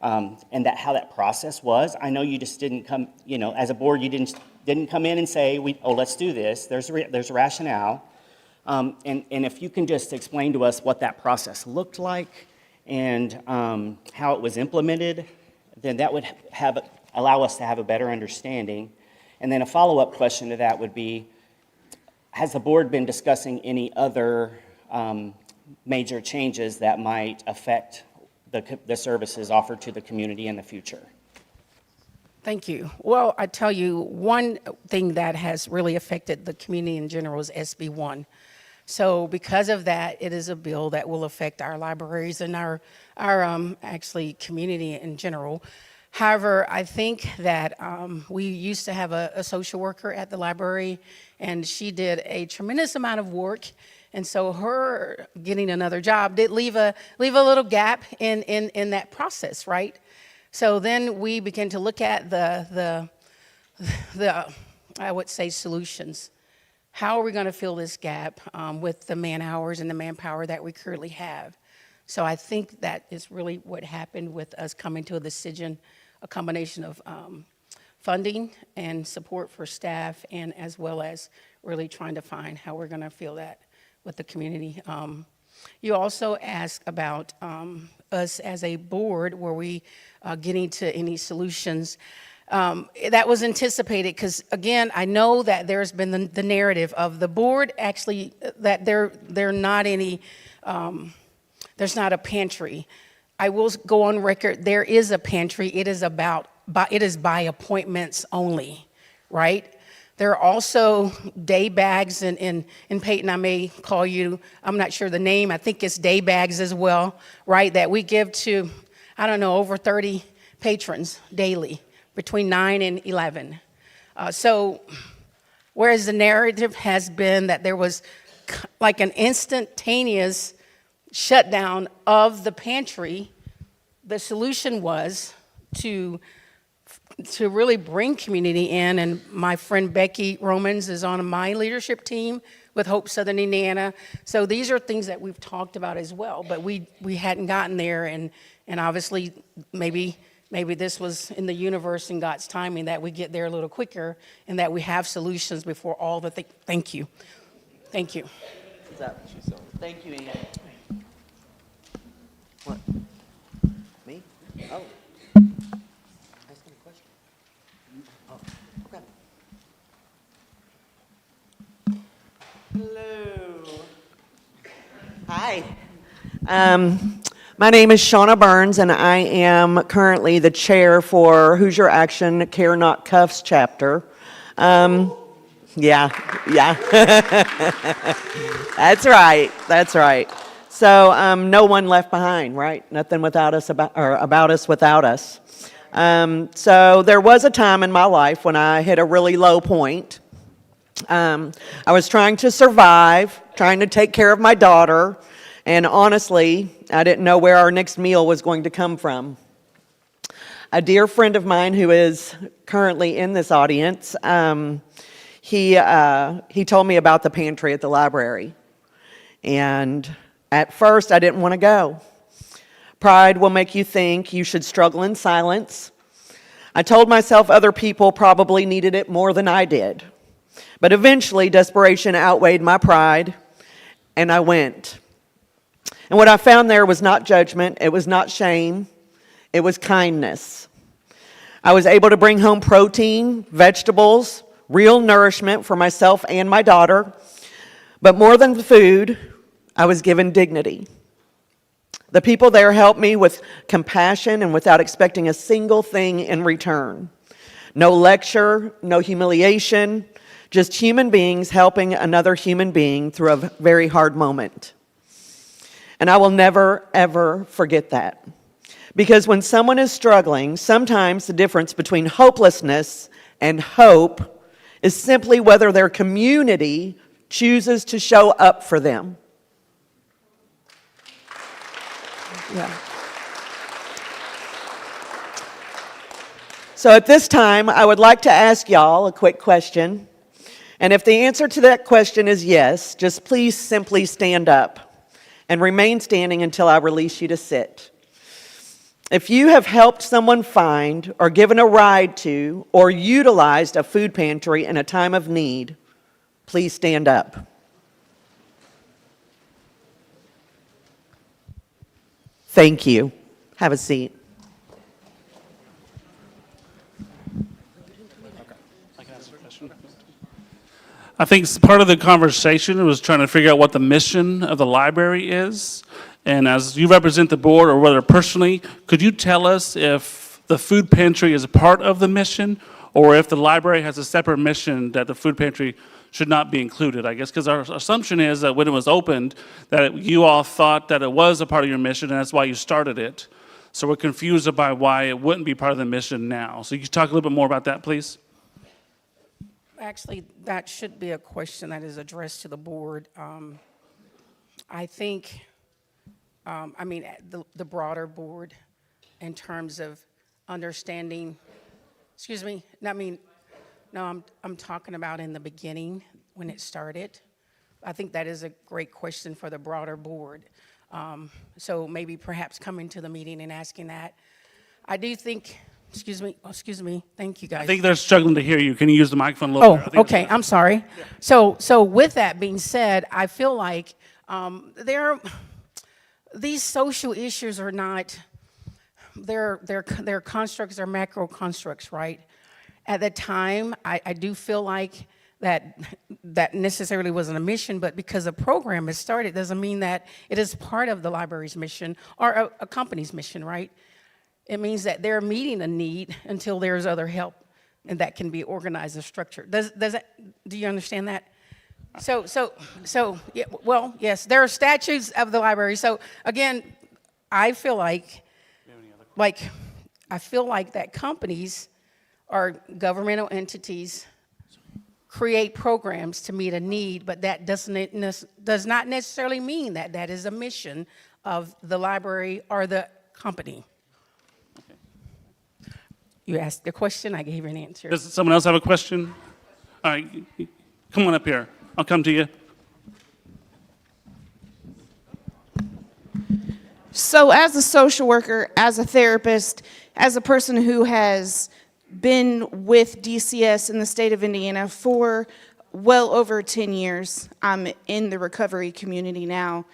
and how that process was. I know you just didn't come, as a board, you didn't come in and say, let's do this. There's a rationale. And if you can just explain to us what that process looked like and how it was implemented, then that would allow us to have a better understanding. And then a follow-up question to that would be, has the board been discussing any other major changes that might affect the services offered to the community in the future? Thank you. Well, I tell you, one thing that has really affected the community in general is SB 1. So because of that, it is a bill that will affect our libraries and our actually community in general. However, I think that we used to have a social worker at the library, and she did a tremendous amount of work. And so her getting another job did leave a little gap in that process, right? So then we began to look at the I would say solutions. How are we going to fill this gap with the man hours and the manpower that we currently have? So I think that is really what happened with us coming to a decision, a combination of funding and support for staff, and as well as really trying to find how we're going to fill that with the community. You also asked about us as a board, were we getting to any solutions? That was anticipated because, again, I know that there's been the narrative of the board actually that they're not any, there's not a pantry. I will go on record, there is a pantry. It is by appointments only, right? There are also day bags, and Peyton, I may call you, I'm not sure the name, I think it's day bags as well, right, that we give to, I don't know, over 30 patrons daily between 9 and 11. So whereas the narrative has been that there was like an instantaneous shutdown of the pantry, the solution was to really bring community in, and my friend Becky Romans is on my leadership team with Hope Southern Indiana. So these are things that we've talked about as well, but we hadn't gotten there, and obviously maybe this was in the universe and God's timing that we get there a little quicker and that we have solutions before all the things. Thank you. Thank you. What's up? Thank you, Ian. What? Me? Oh. Ask him a question. Oh, okay. Hello. Hi. My name is Shauna Burns, and I am currently the chair for Hoosier Action Care Not Cuffs chapter. Yeah. That's right. So no one left behind, right? Nothing without us about us without us. So there was a time in my life when I hit a really low point. I was trying to survive, trying to take care of my daughter, and honestly, I didn't know where our next meal was going to come from. A dear friend of mine who is currently in this audience, he told me about the pantry at the library. And at first, I didn't want to go. Pride will make you think you should struggle in silence. I told myself other people probably needed it more than I did. But eventually, desperation outweighed my pride, and I went. And what I found there was not judgment, it was not shame, it was kindness. I was able to bring home protein, vegetables, real nourishment for myself and my daughter. But more than the food, I was given dignity. The people there helped me with compassion and without expecting a single thing in return. No lecture, no humiliation, just human beings helping another human being through a very hard moment. And I will never, ever forget that. Because when someone is struggling, sometimes the difference between hopelessness and hope is simply whether their community chooses to show up for them. Yeah. So at this time, I would like to ask y'all a quick question. And if the answer to that question is yes, just please simply stand up and remain standing until I release you to sit. If you have helped someone find or given a ride to or utilized a food pantry in a time of need, please stand up. Thank you. Have a seat. I think part of the conversation was trying to figure out what the mission of the library is. And as you represent the board, or whether personally, could you tell us if the food pantry is a part of the mission, or if the library has a separate mission that the food pantry should not be included, I guess? Because our assumption is that when it was opened, that you all thought that it was a part of your mission, and that's why you started it. So we're confused about why it wouldn't be part of the mission now. So you could talk a little bit more about that, please? Actually, that should be a question that is addressed to the board. I think, the broader board in terms of understanding, I'm talking about in the beginning when it started. I think that is a great question for the broader board. So maybe perhaps coming to the meeting and asking that. I do think, excuse me, thank you guys. I think they're struggling to hear you. Can you use the microphone a little better? Okay, I'm sorry. Yeah. So with that being said, I feel like these social issues are not, they're constructs, they're macro constructs, right? At the time, I do feel like that necessarily wasn't a mission, but because a program has started doesn't mean that it is part of the library's mission or a company's mission, right? It means that they're meeting a need until there's other help, and that can be organized and structured. Do you understand that? Yeah, well, yes, there are statutes of the library. So again, I feel like that companies or governmental entities create programs to meet a need, but that does not necessarily mean that that is a mission of the library or the company. You asked the question, I gave you an answer. Does someone else have a question? All right, come on up here. I'll come to you. So as a social worker, as a therapist, as a person who has been with DCS in the state of Indiana for well over 10 years, I'm in the recovery community now.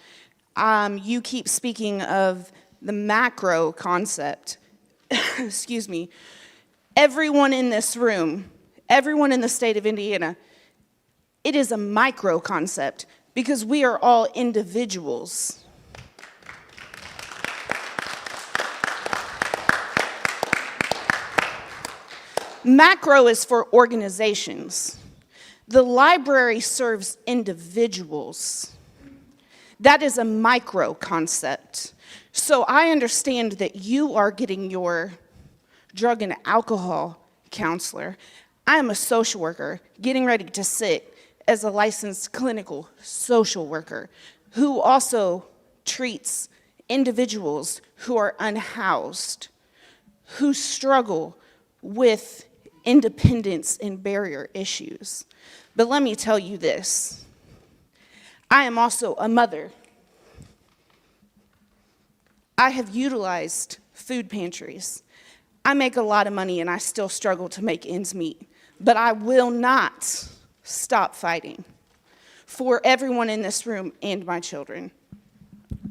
You keep speaking of the macro concept. Excuse me. Everyone in this room, everyone in the state of Indiana, it is a micro concept because we are all individuals. Macro is for organizations. The library serves individuals. That is a micro concept. So I understand that you are getting your drug and alcohol counselor. I am a social worker getting ready to sit as a licensed clinical social worker who also treats individuals who are unhoused, who struggle with independence and barrier issues. But let me tell you this. I am also a mother. I have utilized food pantries. I make a lot of money and I still struggle to make ends meet. But I will not stop fighting for everyone in this room and my children.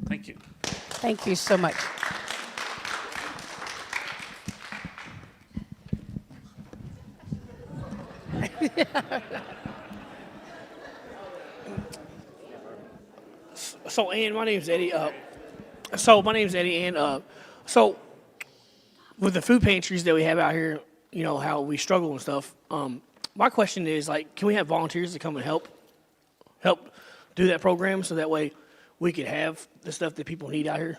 Thank you. Thank you so much. So, Ann, my name's Eddie. And so with the food pantries that we have out here, you know, how we struggle and stuff. My question is, like, can we have volunteers to come and help do that program so that way we could have the stuff that people need out here?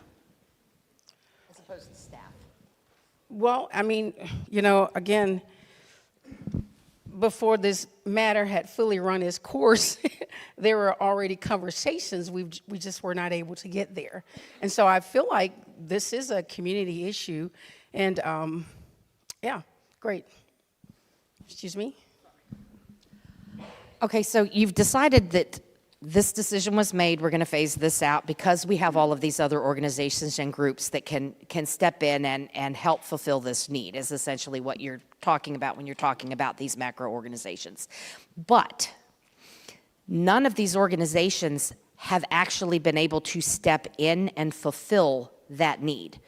As opposed to staff. Well, I mean, you know, again, before this matter had fully run its course, there were already conversations. We just were not able to get there. And so I feel like this is a community issue. And yeah, great. Excuse me? Okay, so you've decided that this decision was made, we're going to phase this out because we have all of these other organizations and groups that can step in and help fulfill this need, is essentially what you're talking about when you're talking about these macro organizations. But none of these organizations have actually been able to step in and fulfill that need.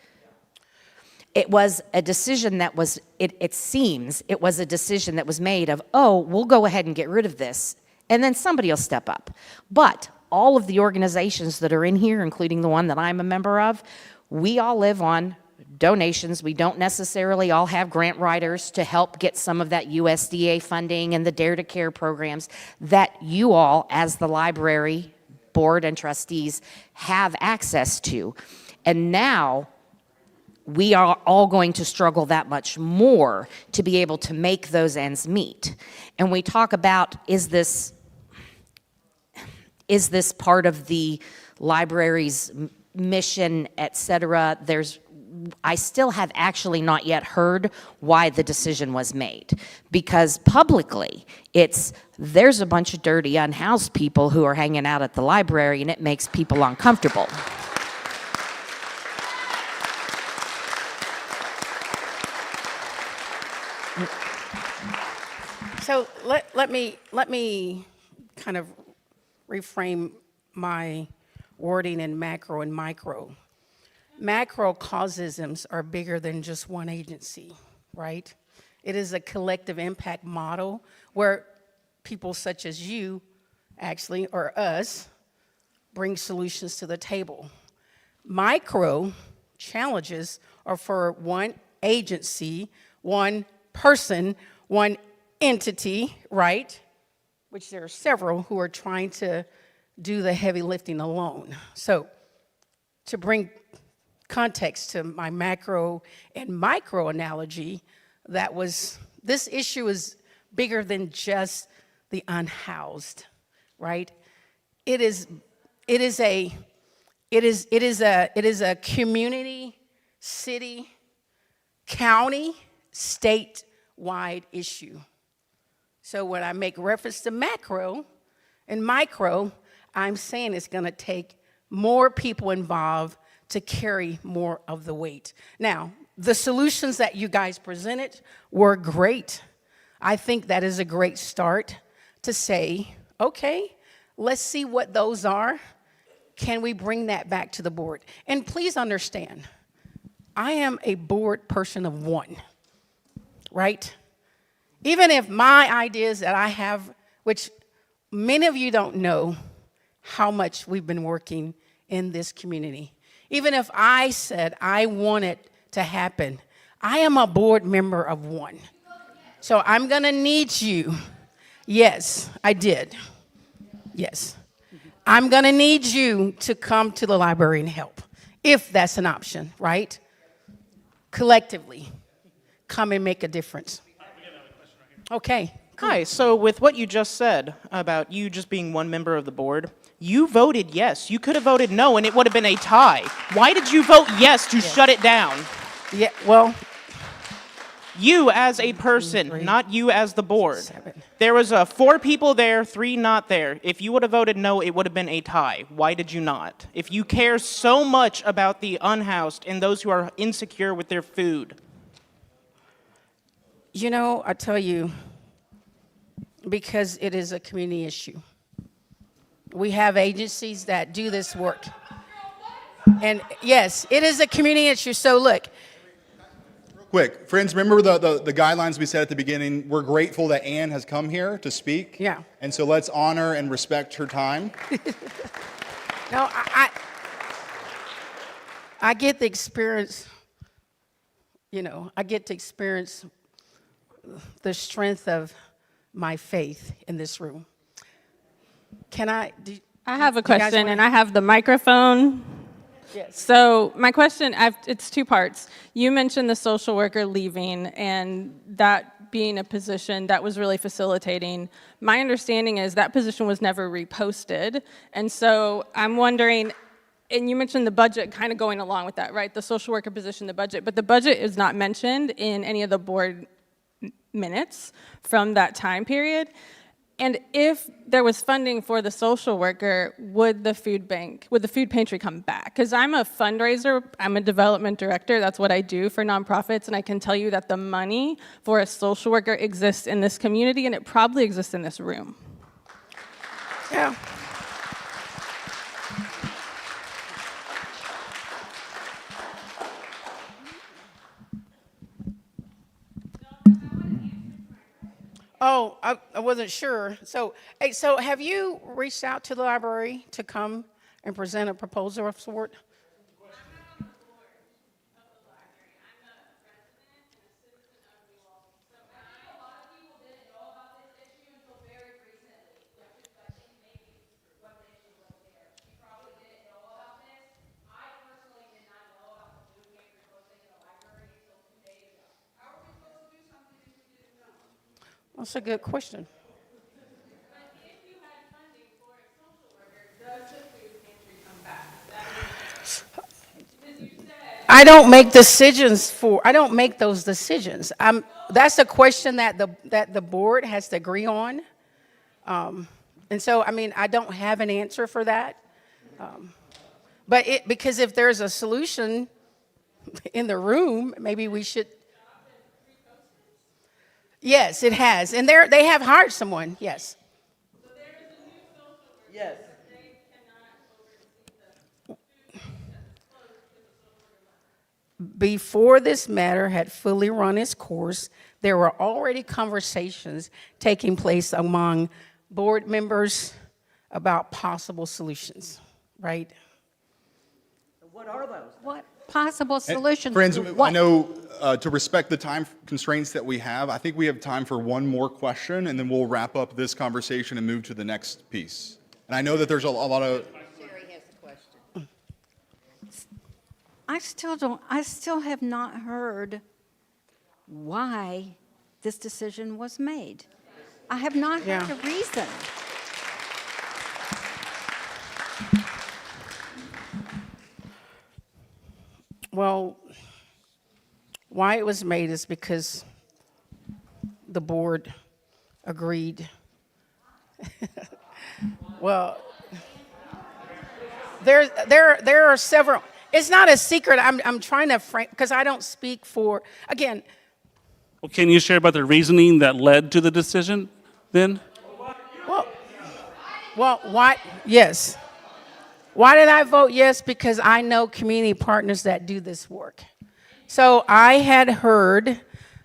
It was a decision that was, it seems, it was a decision that was made of, oh, we'll go ahead and get rid of this, and then somebody will step up. But all of the organizations that are in here, including the one that I'm a member of, we all live on donations. We don't necessarily all have grant writers to help get some of that USDA funding and the Dare to Care programs that you all, as the library board and trustees, have access to. And now, we are all going to struggle that much more to be able to make those ends meet. And we talk about, is this part of the library's mission, et cetera? I still have actually not yet heard why the decision was made. Because publicly, there's a bunch of dirty, unhoused people who are hanging out at the library, and it makes people uncomfortable. So let me kind of reframe my wording in macro and micro. Macro causisms are bigger than just one agency, right? It is a collective impact model where people such as you, actually, or us, bring solutions to the table. Micro challenges are for one agency, one person, one entity, right? Which there are several who are trying to do the heavy lifting alone. So to bring context to my macro and micro analogy, this issue is bigger than just the unhoused, right? It is a community, city, county, state-wide issue. So when I make reference to macro and micro, I'm saying it's going to take more people involved to carry more of the weight. Now, the solutions that you guys presented were great. I think that is a great start to say, okay, let's see what those are. Can we bring that back to the board? And please understand, I am a board person of one, right? Even if my ideas that I have, which many of you don't know how much we've been working in this community. Even if I said I want it to happen, I am a board member of one. So I'm going to need you. Yes, I did. Yes. I'm going to need you to come to the library and help, if that's an option, right? Collectively, come and make a difference. Okay. Hi, so with what you just said about you just being one member of the board, you voted yes. You could have voted no, and it would have been a tie. Why did you vote yes to shut it down? Yeah, well, you as a person, not you as the board. There was 4 people there, 3 not there. If you would have voted no, it would have been a tie. Why did you not? If you care so much about the unhoused and those who are insecure with their food. You know, I tell you, because it is a community issue. We have agencies that do this work. And yes, it is a community issue. So look. Quick, friends, remember the guidelines we said at the beginning? We're grateful that Ann has come here to speak. Yeah. And so let's honor and respect her time. No, I get the experience, I get to experience the strength of my faith in this room. I have a You guys question, wanna- and I have the microphone. Yes. So my question, it's two parts. You mentioned the social worker leaving and that being a position that was really facilitating. My understanding is that position was never reposted. And so I'm wondering, and you mentioned the budget kind of going along with that, right? The social worker position, the budget, but the budget is not mentioned in any of the board minutes from that time period. And if there was funding for the social worker, would the food pantry come back? Because I'm a fundraiser, I'm a development director, that's what I do for nonprofits, and I can tell you that the money for a social worker exists in this community, and it probably exists in this room. Yeah. Oh, I wasn't sure. So, hey, so have you reached out to the library to come and present a proposal of sort? That's a good question. I don't make those decisions. That's a question that the board has to agree on. And so, I mean, I don't have an answer for that. Because if there's a solution in the room, maybe we should. Yes, it has. And they have hired someone, yes. Yes. Before this matter had fully run its course, there were already conversations taking place among board members about possible solutions, right? What are those? What possible solutions? Friends, to I what? know to respect the time constraints that we have, I think we have time for one more question, and then we'll wrap up this conversation and move to the next piece. And I know that there's a lot of... I still have not heard why this decision was made. I have not heard a reason. Well, why it was made is because the board agreed. Well, there are several. It's not a secret. I'm trying to frame, because I don't speak for, again. Well, can you share about the reasoning that led to the decision then? Well, why? Yes. Why did I vote yes? Because I know community partners that do this work. So I had heard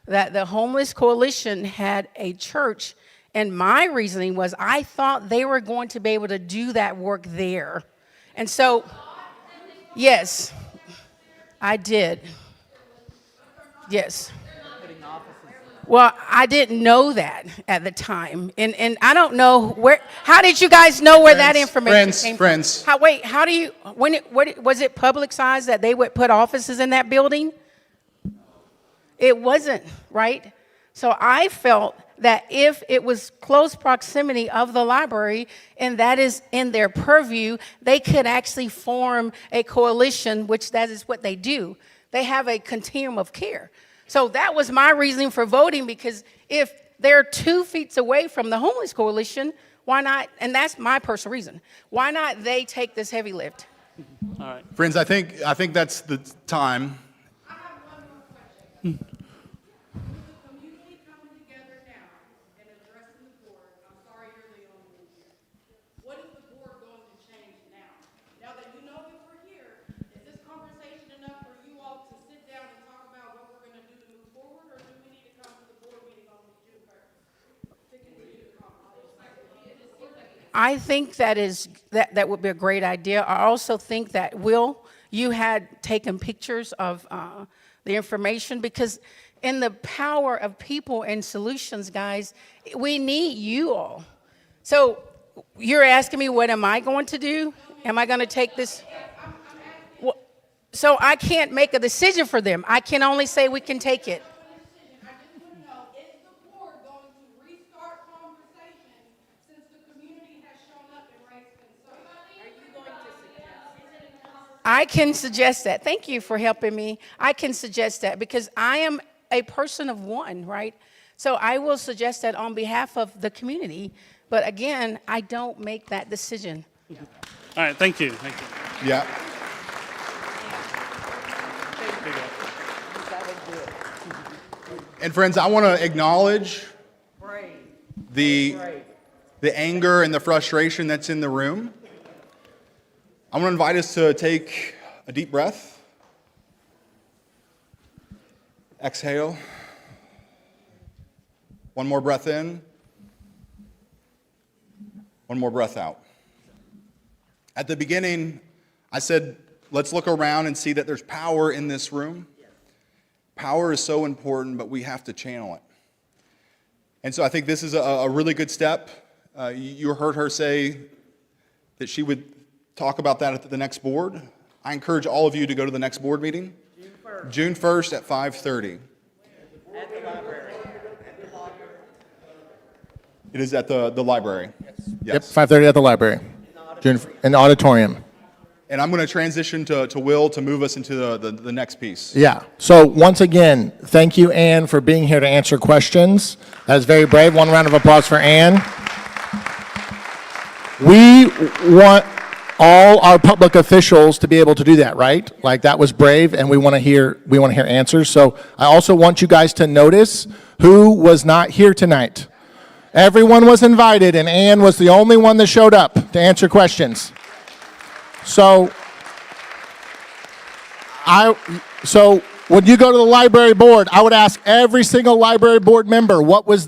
that the Homeless Coalition had a church, and my reasoning was I thought they were going to be able to do that work there. And so, yes, I did. Yes. Well, I didn't know that at the time. And I don't know where, how did you guys know where that information came from? How do you, was it publicized that they would put offices in that building? It wasn't, right? So I felt that if it was close proximity of the library and that is in their purview, they could actually form a coalition, which that is what they do. They have a continuum of care. So that was my reasoning for voting, because if they're 2 feet away from the Homeless Coalition, why not, and that's my personal reason, why not they take this heavy lift? All right. Friends, I think that's the time. I think that would be a great idea. I also think that, Will, you had taken pictures of the information, because in the power of people and solutions, guys, we need you all. So You're asking me what am I going to do? Am I going to take this? Well, so I can't make a decision for them. I can only say we can take it. I can suggest that. Thank you for helping me. I can suggest that because I am a person of one, right? So I will suggest that on behalf of the community. But again, I don't make that decision. All right, thank you. Thank you. Yeah. And friends, I want to acknowledge the anger and the frustration that's in the room. I want to invite us to take a deep breath. Exhale. One more breath in. One more breath out. At the beginning, I said, let's look around and see that there's power in this room. Power is so important, but we have to channel it. And so I think this is a really good step. You heard her say that she would talk about that at the next board. I encourage all of you to go to the next board meeting. June 1st at 5:30. At the library. It is at the library. Yep, 5:30 at the library. In the auditorium. And I'm going to transition to Will to move us into the next piece. Yeah. So once again, thank you, Ann, for being here to answer questions. That is very brave. One round of applause for Ann. We want all our public officials to be able to do that, right? Like that was brave, and we want to hear answers. So I also want you guys to notice who was not here tonight. Everyone was invited, and Ann was the only one that showed up to answer questions. So when you go to the library board, I would ask every single library board member what was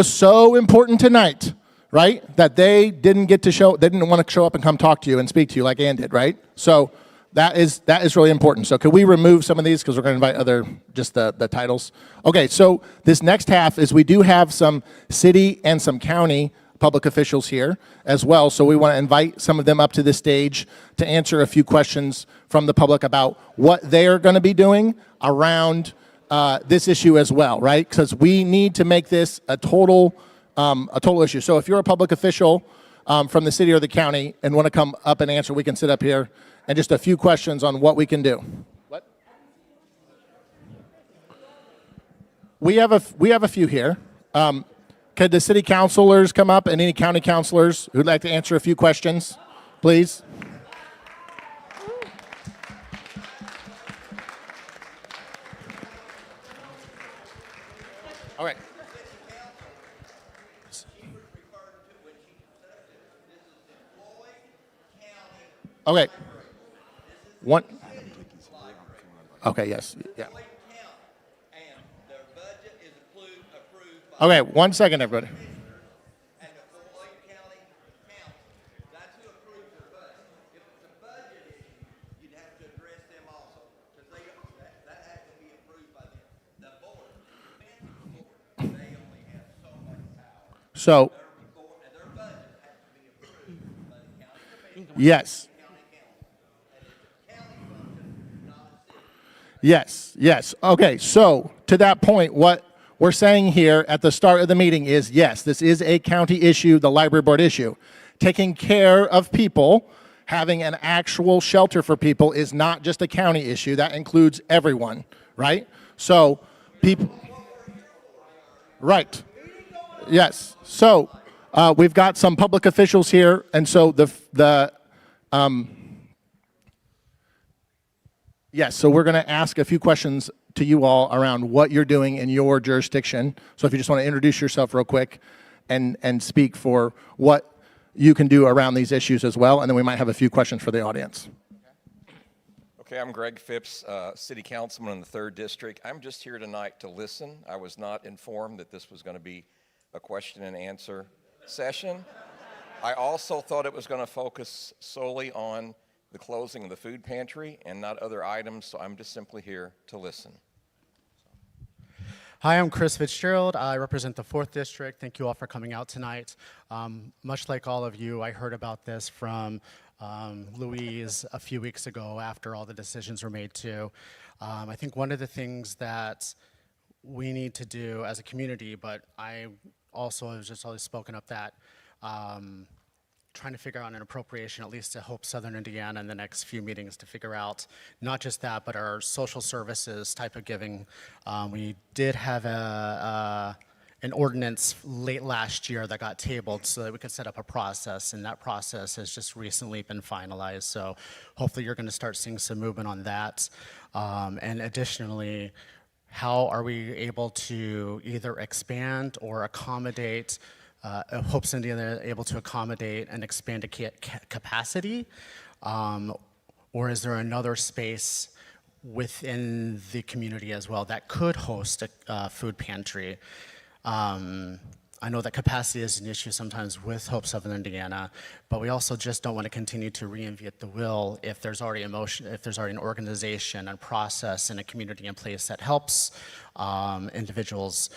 so important tonight, right? That they didn't want to show up and come talk to you and speak to you like Ann did, right? So that is really important. So could we remove some of these because we're going to invite just the titles? Okay, so this next half is we do have some city and some county public officials here as well. So we want to invite some of them up to the stage to answer a few questions from the public about what they are going to be doing around this issue as well, right? Because we need to make this a total issue. So if you're a public official from the city or the county and want to come up and answer, we can sit up here and just a few questions on what we can do. What? We have a few here. Could the city councilors come up and any county councilors who'd like to answer a few questions, please? All right. Okay. One. Okay, yes. Yeah. Okay, 1 second, everybody. So, yes. Yes. Okay, so to that point, what we're saying here at the start of the meeting is, yes, this is a county issue, the library board issue. Taking care of people, having an actual shelter for people is not just a county issue. That includes everyone, right? So, people... Right. Yes. So, we've got some public officials here, and so yes, so we're going to ask a few questions to you all around what you're doing in your jurisdiction. So if you just want to introduce yourself real quick and speak for what you can do around these issues as well, and then we might have a few questions for the audience. Okay, I'm Greg Phipps, City Councilman in the 3rd District. I'm just here tonight to listen. I was not informed that this was going to be a question and answer session. I also thought it was going to focus solely on the closing of the food pantry and not other items, so I'm just simply here to listen. Hi, I'm Chris Fitzgerald. I represent the 4th District. Thank you all for coming out tonight. Much like all of you, I heard about this from Louise a few weeks ago after all the decisions were made too. I think one of the things that we need to do as a community, but I also have just always spoken up that trying to figure out an appropriation, at least to help Southern Indiana in the next few meetings to figure out not just that, but our social services type of giving. We did have an ordinance late last year that got tabled so that we could set up a process, and that process has just recently been finalized. So hopefully you're going to start seeing some movement on that. And additionally, how are we able to either expand or accommodate Hope's Indiana able to accommodate and expand capacity, or is there another space within the community as well that could host a food pantry? I know that capacity is an issue sometimes with Hope Southern Indiana, but we also just don't want to continue to reinvent the wheel if there's already if there's already an organization and process and a community in place that helps individuals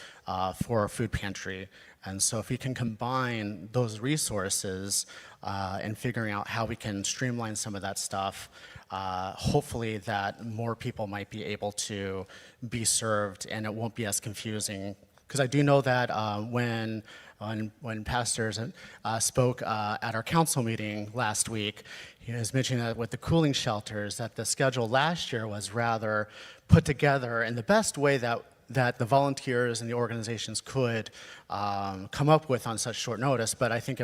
for a food pantry. And so if we can combine those resources and figuring out how we can streamline some of that stuff, hopefully that more people might be able to be served and it won't be as confusing. Because I do know that when pastors spoke at our council meeting last week, he was mentioning that with the cooling shelters, that the schedule last year was rather put together in the best way that the volunteers and the organizations could come up with on such short notice. But I think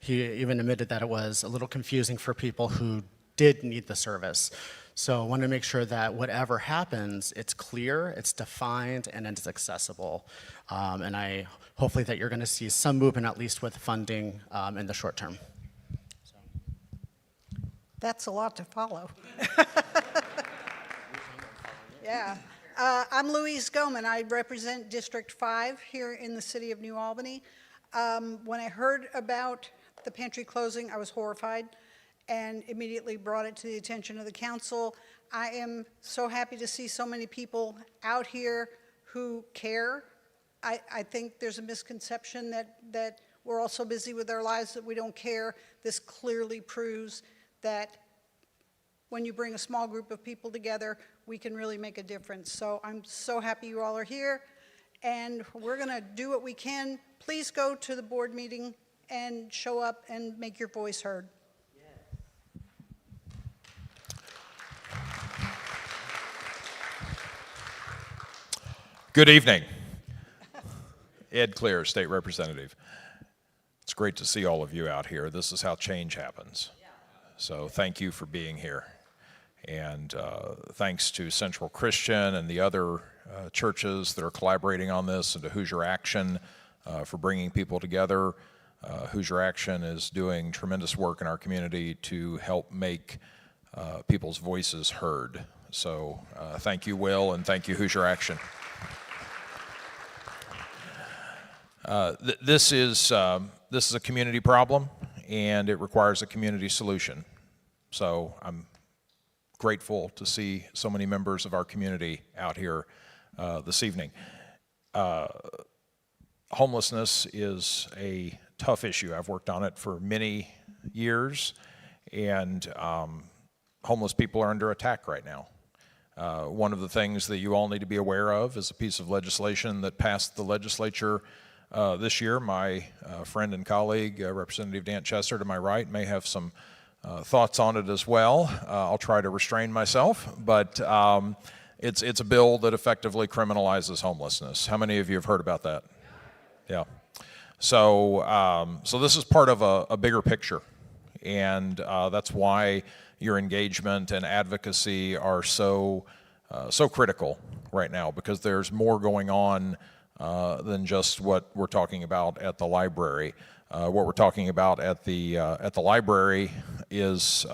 he even admitted that it was a little confusing for people who did need the service. So I want to make sure that whatever happens, it's clear, it's defined, and it's accessible. And hopefully that you're going to see some movement, at least with funding in the short term. That's a lot to follow. Yeah. I'm Louise Goman. I represent District 5 here in the city of New Albany. When I heard about the pantry closing, I was horrified and immediately brought it to the attention of the council. I am so happy to see so many people out here who care. I think there's a misconception that we're all so busy with our lives that we don't care. This clearly proves that when you bring a small group of people together, we can really make a difference. So I'm so happy you all are here, and we're gonna do what we can. Please go to the board meeting and show up and make your voice heard. Good evening. Ed Clear, State Representative. It's great to see all of you out here. This is how change happens. So thank you for being here. And thanks to Central Christian and the other churches that are collaborating on this, and to Hoosier Action for bringing people together. Hoosier Action is doing tremendous work in our community to help make people's voices heard. So thank you, Will, and thank you, Hoosier Action. This is a community problem, and it requires a community solution. So I'm grateful to see so many members of our community out here this evening. Homelessness is a tough issue. I've worked on it for many years, and homeless people are under attack right now. One of the things that you all need to be aware of is a piece of legislation that passed the legislature this year. My friend and colleague, Representative Dan Chester to my right, may have some thoughts on it as well. I'll try to restrain myself, but it's a bill that effectively criminalizes homelessness. How many of you have heard about that? Yeah. So this is part of a bigger picture, and that's why your engagement and advocacy are so critical right now, because there's more going on than just what we're talking about at the library. What we're talking about at the library is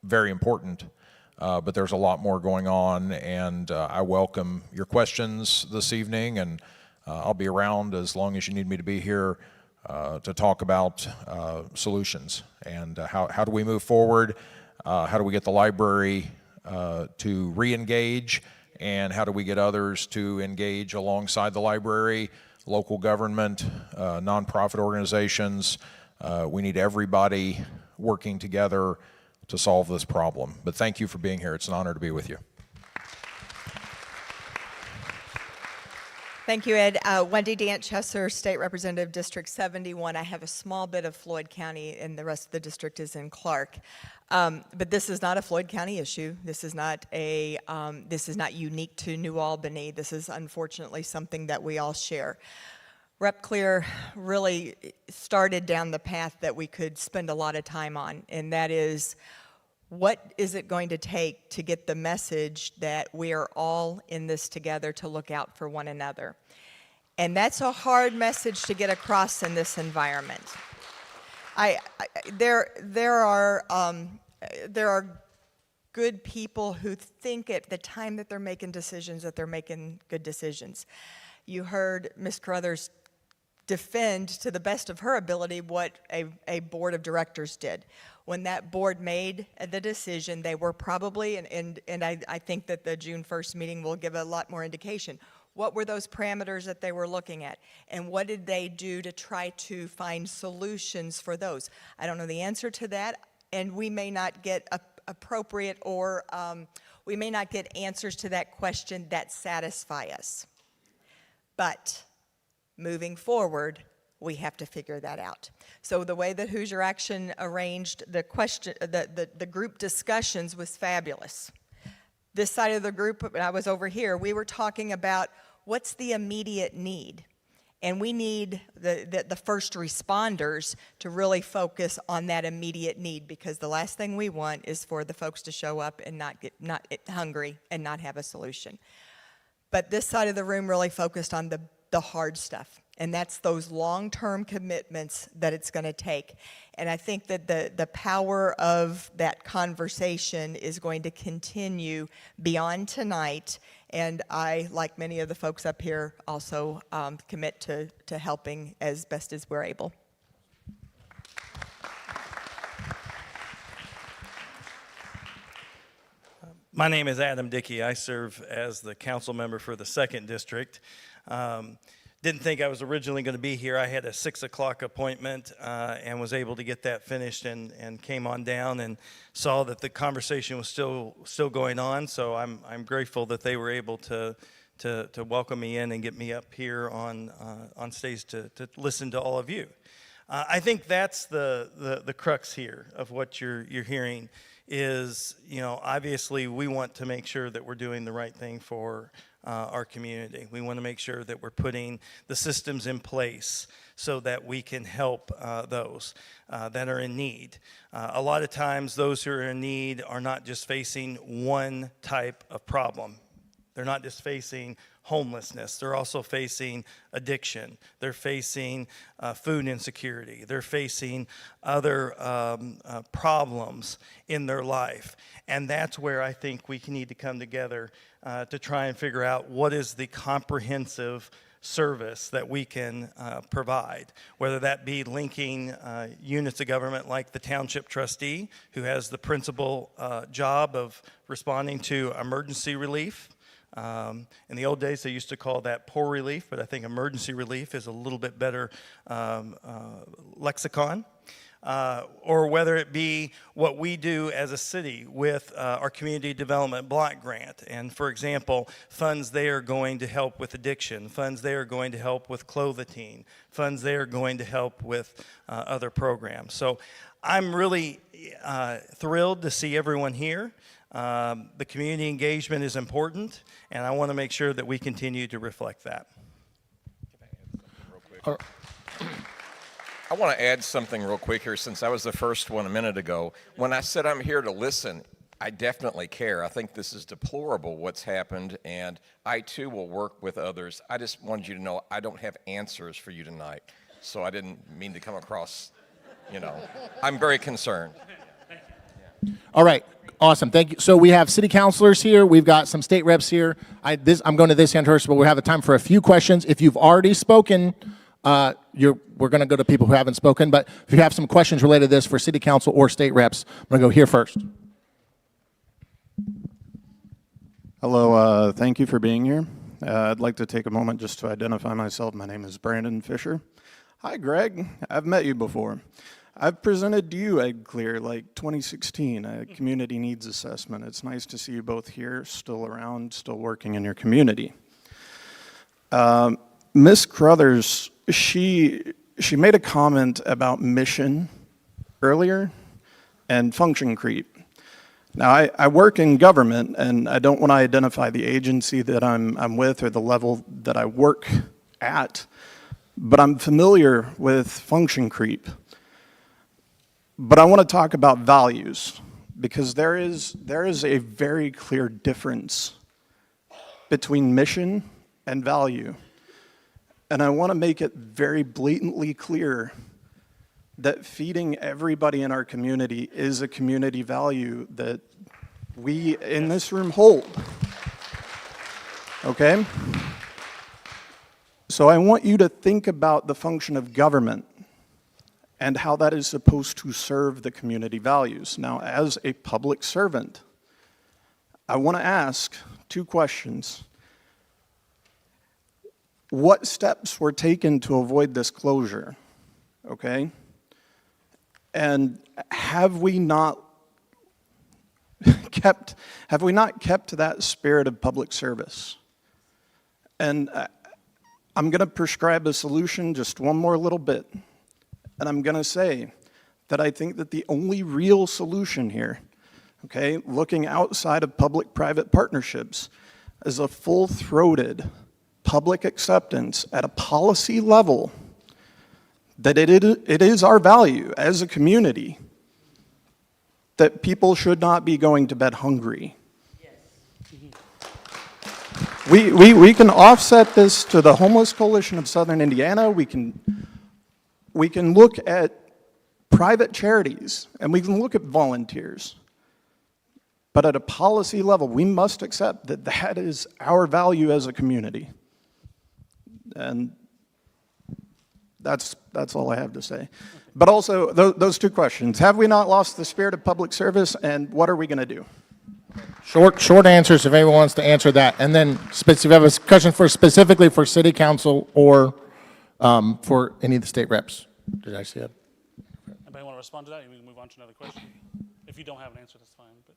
very important, but there's a lot more going on, and I welcome your questions this evening, and I'll be around as long as you need me to be here to talk about solutions and how do we move forward, how do we get the library to re-engage and how do we get others to engage alongside the library, local government, nonprofit organizations. We need everybody working together to solve this problem. But thank you for being here. It's an honor to be with you. Thank you, Ed. Wendy Dant-Chesser, State Representative, District 71. I have a small bit of Floyd County, and the rest of the district is in Clark. But this is not a Floyd County issue. This is not unique to New Albany. This is unfortunately something that we all share. Rep. Clear really started down the path that we could spend a lot of time on, and that is, what is it going to take to get the message that we are all in this together to look out for one another? And that's a hard message to get across in this environment. There are good people who think at the time that they're making decisions that they're making good decisions. You heard Ms. Carruthers defend to the best of her ability what a board of directors did. When that board made the decision, they were probably, and I think that the June 1st meeting will give a lot more indication, what were those parameters that they were looking at? And what did they do to try to find solutions for those? I don't know the answer to that, and we may not get appropriate or we may not get answers to that question that satisfy us. But moving forward, we have to figure that out. So the way that Hoosier Action arranged the group discussions was fabulous. This side of the group, when I was over here, we were talking about what's the immediate need. And we need the first responders to really focus on that immediate need, because the last thing we want is for the folks to show up and not hungry and not have a solution. But this side of the room really focused on the hard stuff, and that's those long-term commitments that it's going to take. And I think that the power of that conversation is going to continue beyond tonight, and I, like many of the folks up here, also commit to helping as best as we're able. My name is Adam Dickey. I serve as the council member for the 2nd District. Didn't think I was originally going to be here. I had a 6 o'clock appointment and was able to get that finished and came on down and saw that the conversation was still going on. So I'm grateful that they were able to welcome me in and get me up here on stage to listen to all of you. I think that's the crux here of what you're hearing is, obviously we want to make sure that we're doing the right thing for our community. We want to make sure that we're putting the systems in place so that we can help those that are in need. A lot of times those who are in need are not just facing one type of problem. They're not just facing homelessness. They're also facing addiction. They're facing food insecurity. They're facing other problems in their life. And that's where I think we need to come together to try and figure out what is the comprehensive service that we can provide, whether that be linking units of government like the township trustee, who has the principal job of responding to emergency relief. In the old days, they used to call that poor relief, but I think emergency relief is a little bit better lexicon. Or whether it be what we do as a city with our community development block grant. And for example, funds there going to help with addiction, funds there going to help with Clothe-A-Teen, funds there going to help with other programs. So I'm really thrilled to see everyone here. The community engagement is important, and I want to make sure that we continue to reflect that. I want to add something real quick here, since I was the first one a minute ago. When I said I'm here to listen, I definitely care. I think this is deplorable what's happened, and I too will work with others. I just wanted you to know I don't have answers for you tonight, so I didn't mean to come across, I'm very concerned. All right, awesome, thank you. So we have city councilors here, we've got some state reps here. I'm going to this end first, but we have time for a few questions. If you've already spoken, we're going to go to people who haven't spoken, but if you have some questions related to this for city council or state reps, I'm going to go here first. Hello, thank you for being here. I'd like to take a moment just to identify myself. My name is Brandon Fisher. Hi, Greg. I've met you before. I've presented to you EggClear like 2016, a community needs assessment. It's nice to see you both here, still around, still working in your community. Ms. Crothers, she made a comment about mission earlier and function creep. Now, I work in government, and I don't want to identify the agency that I'm with or the level that I work at, but I'm familiar with function creep. But I want to talk about values, because there is a very clear difference between mission and value. And I want to make it very blatantly clear that feeding everybody in our community is a community value that we in this room hold. Okay? So I want you to think about the function of government and how that is supposed to serve the community values. Now, as a public servant, I want to ask 2 questions. What steps were taken to avoid this closure? Okay? And have we not kept that spirit of public service? And I'm going to prescribe a solution just one more little bit. And I'm going to say that I think that the only real solution here, okay, looking outside of public-private partnerships, is a full-throated public acceptance at a policy level that it is our value as a community that people should not be going to bed hungry. We can offset this to the Homeless Coalition of Southern Indiana. We can look at private charities, and we can look at volunteers. But at a policy level, we must accept that that is our value as a community. And that's all I have to say. But also, those 2 questions. Have we not lost the spirit of public service, and what are we going to do? Short answers if anyone wants to answer that. And then if you have a question specifically for city council or for any of the state reps. Did I see it? Anybody want to respond to that? We can move on to another question. If you don't have an answer, that's fine. But.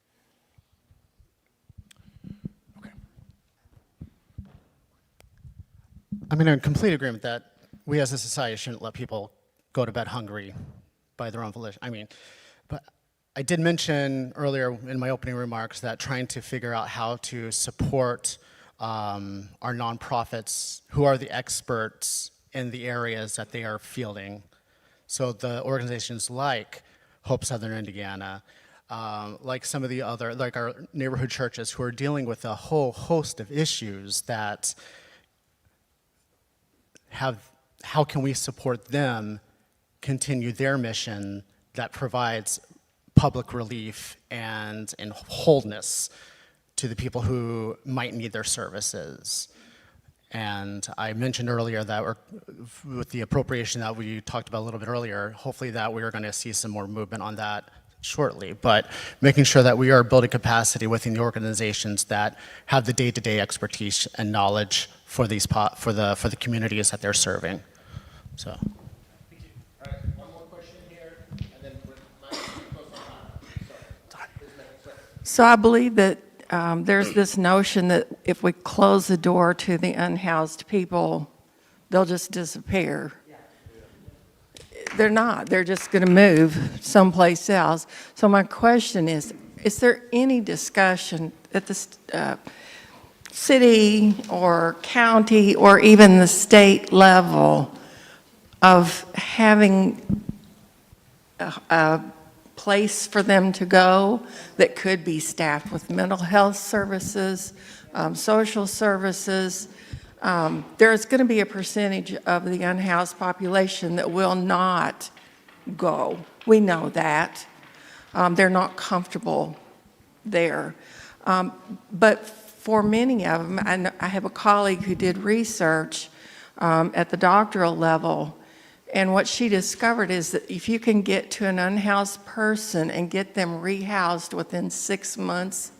I'm in complete agreement that we as a society shouldn't let people go to bed hungry by their own volition. But I did mention earlier in my opening remarks that trying to figure out how to support our nonprofits who are the experts in the areas that they are fielding. So the organizations like Hope Southern Indiana, like some of the other, like our neighborhood churches who are dealing with a whole host of issues that how can we support them continue their mission that provides public relief and wholeness to the people who might need their services. And I mentioned earlier that with the appropriation that we talked about a little bit earlier, hopefully that we are going to see some more movement on that shortly, but making sure that we are building capacity within the organizations that have the day-to-day expertise and knowledge for these for the communities that they're serving. So. So I believe that there's this notion that if we close the door to the unhoused people, they'll just disappear. They're not. They're just going to move someplace else. So my question is there any discussion at the city or county or even the state level of having a place for them to go that could be staffed with mental health services, social services? There's going to be a percentage of the unhoused population that will not go. We know that. They're not comfortable there. But for many of them, and I have a colleague who did research at the doctoral level, and what she discovered is that if you can get to an unhoused person and get them rehoused within 6 months,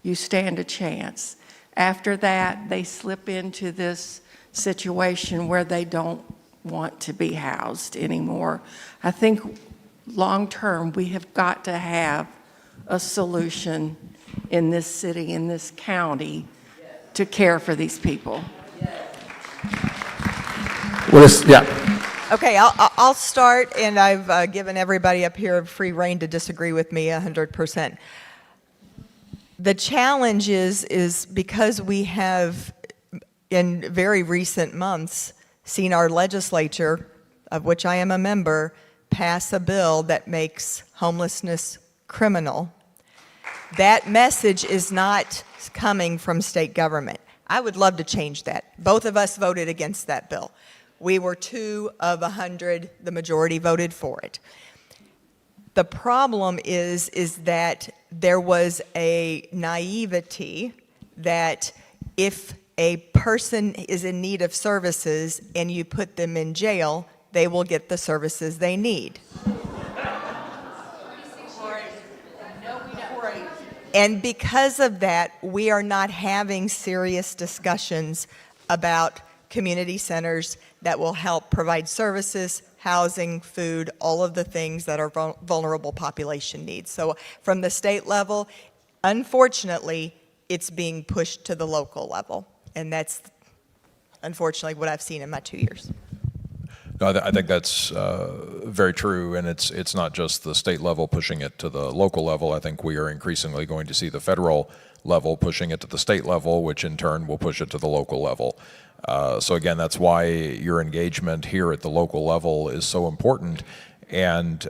you stand a chance. After that, they slip into this situation where they don't want to be housed anymore. I think long-term, we have got to have a solution in this city, in this county, to care for these people. Okay, I'll start, and I've given everybody up here free rein to disagree with me 100%. The challenge is because we have, in very recent months, seen our legislature, of which I am a member, pass a bill that makes homelessness criminal. That message is not coming from state government. I would love to change that. Both of us voted against that bill. We were 2 of 100, the majority voted for it. The problem is that there was a naivety that if a person is in need of services and you put them in jail, they will get the services they need. And because of that, we are not having serious discussions about community centers that will help provide services, housing, food, all of the things that our vulnerable population needs. So from the state level, unfortunately, it's being pushed to the local level. And that's unfortunately what I've seen in my 2 years. No, I think that's very true, and it's not just the state level pushing it to the local level. I think we are increasingly going to see the federal level pushing it to the state level, which in turn will push it to the local level. So again, that's why your engagement here at the local level is so important. And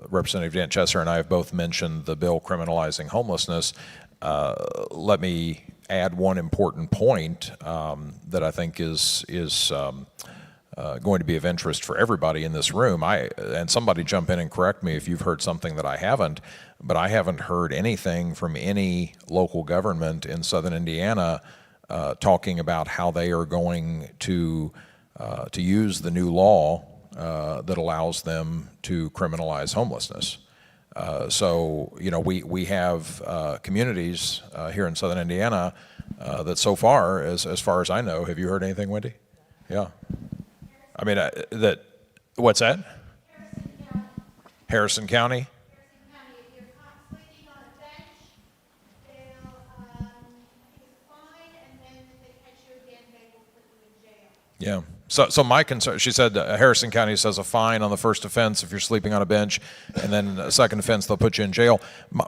Representative Dan Chesser and I have both mentioned the bill criminalizing homelessness. Let me add one important point that I think is going to be of interest for everybody in this room. And somebody jump in and correct me if you've heard something that I haven't, but I haven't heard anything from any local government in Southern Indiana talking about how they are going to use the new law that allows them to criminalize homelessness. So, you know, we have communities here in Southern Indiana that so far as I know, have you heard anything, Wendy? Yeah. I mean, what's that? Harrison County? Yeah. So my concern, she said Harrison County says a fine on the first offense if you're sleeping on a bench, and then a second offense they'll put you in jail.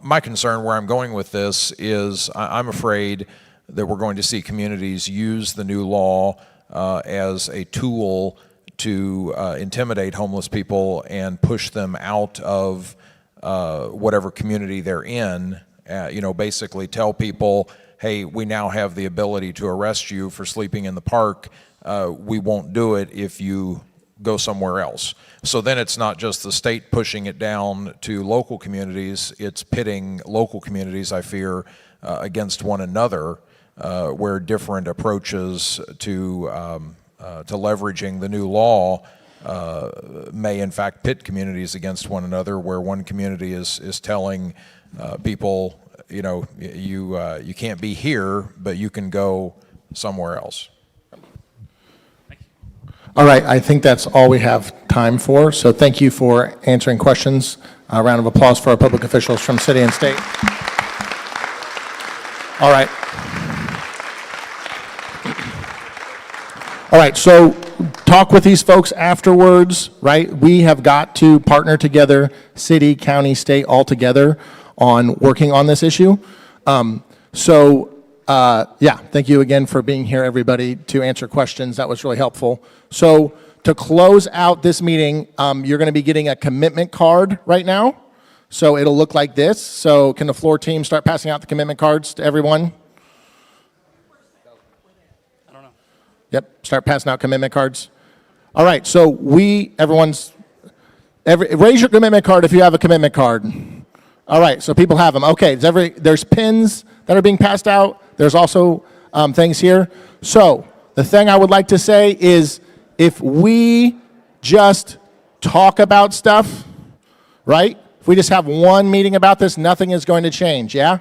My concern, where I'm going with this, is I'm afraid that we're going to see communities use the new law as a tool to intimidate homeless people and push them out of whatever community they're in. You know, basically tell people, hey, we now have the ability to arrest you for sleeping in the park. We won't do it if you go somewhere else. So then it's not just the state pushing it down to local communities, it's pitting local communities, I fear, against one another, where different approaches to leveraging the new law may in fact pit communities against one another, where one community is telling people, you know, you can't be here, but you can go somewhere else. All right, I think that's all we have time for. So thank you for answering questions. A round of applause for our public officials from city and state. All right. All right, so talk with these folks afterwards, right? We have got to partner together, city, county, state, all together on working on this issue. Yeah, thank you again for being here, everybody, to answer questions. That was really helpful. So to close out this meeting, you're going to be getting a commitment card right now. So it'll look like this. So can the floor team start passing out the commitment cards to everyone? I don't know. Yep, start passing out commitment cards. All right, so raise your commitment card if you have a commitment card. All right, so people have them. Okay, there's pins that are being passed out. There's also things here. So the thing I would like to say is, if we just talk about stuff, right? If we just have one meeting about this, nothing is going to change, yeah?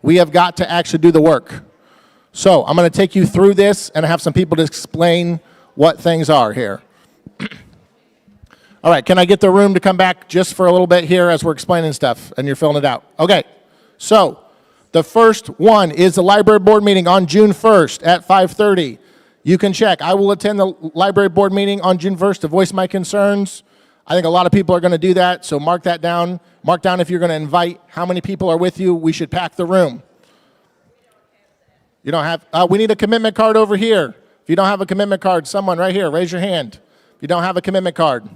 We have got to actually do the work. So I'm going to take you through this, and I have some people to explain what things are here. All right, can I get the room to come back just for a little bit here as we're explaining stuff and you're filling it out? Okay, so the first one is the library board meeting on June 1st at 5:30. You can check. I will attend the library board meeting on June 1st to voice my concerns. I think a lot of people are going to do that, so mark that down. Mark down if you're going to invite how many people are with you. We should pack the room. You don't have, we need a commitment card over here. If you don't have a commitment card, someone right here, raise your hand. If you don't have a commitment card.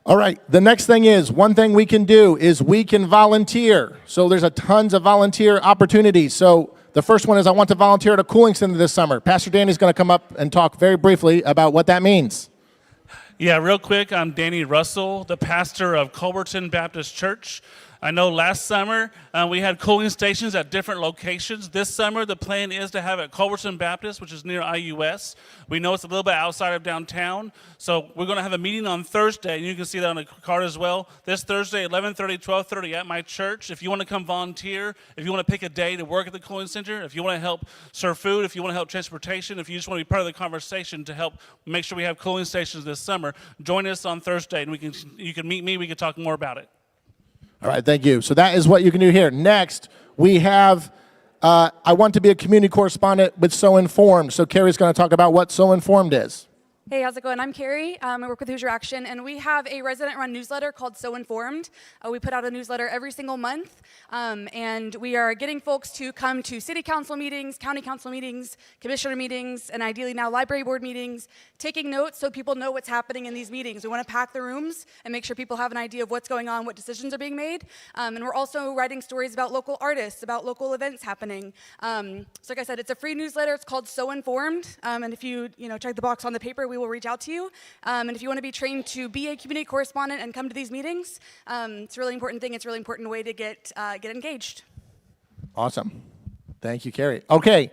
All right, the next thing is, one thing we can do is we can volunteer. So there's a tons of volunteer opportunities. So the first one is I want to volunteer at a cooling center this summer. Pastor Danny's going to come up and talk very briefly about what that means. Yeah, real quick, I'm Danny Russell, the pastor of Culberton Baptist Church. I know last summer we had cooling stations at different locations. This summer the plan is to have it at Culberton Baptist, which is near IUS. We know it's a little bit outside of downtown, so we're going to have a meeting on Thursday, and you can see that on the card as well. This Thursday, 11:30, 12:30 at my church. If you want to come volunteer, if you want to pick a day to work at the cooling center, if you want to help serve food, if you want to help transportation, if you just want to be part of the conversation to help make sure we have cooling stations this summer, join us on Thursday, and you can meet me. We can talk more about it. All right, thank you. So that is what you can do here. Next, we have, I want to be a community correspondent with So Informed. So Carrie's going to talk about what So Informed is. Hey, how's it going? I'm Carrie. I work with Hoosier Action, and we have a resident-run newsletter called So Informed. We put out a newsletter every single month, and we are getting folks to come to city council meetings, county council meetings, commissioner meetings, and ideally now library board meetings, taking notes so people know what's happening in these meetings. We want to pack the rooms and make sure people have an idea of what's going on, what decisions are being made, and we're also writing stories about local artists, about local events happening. So like I said, it's a free newsletter. It's called So Informed, and if you check the box on the paper, we will reach out to you. And if you want to be trained to be a community correspondent and come to these meetings, it's a really important thing. It's a really important way to get engaged. Awesome. Thank you, Carrie. Okay,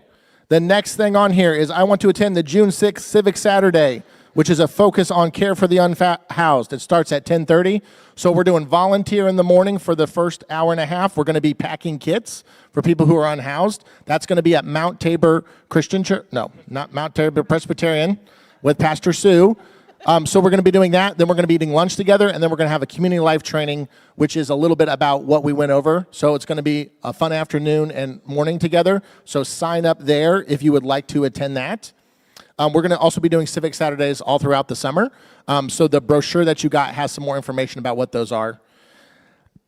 the next thing on here is I want to attend the June 6th Civic Saturday, which is a focus on care for the unhoused. It starts at 10:30. So we're doing volunteer in the morning for the first hour and a half. We're going to be packing kits for people who are unhoused. That's going to be at Mount Tabor Christian Church. No, not Mount Tabor Presbyterian, with Pastor Sue. So we're going to be doing that. Then we're going to be eating lunch together, and then we're going to have a community life training, which is a little bit about what we went over. So it's going to be a fun afternoon and morning together. So sign up there if you would like to attend that. We're going to also be doing Civic Saturdays all throughout the summer. So the brochure that you got has some more information about what those are.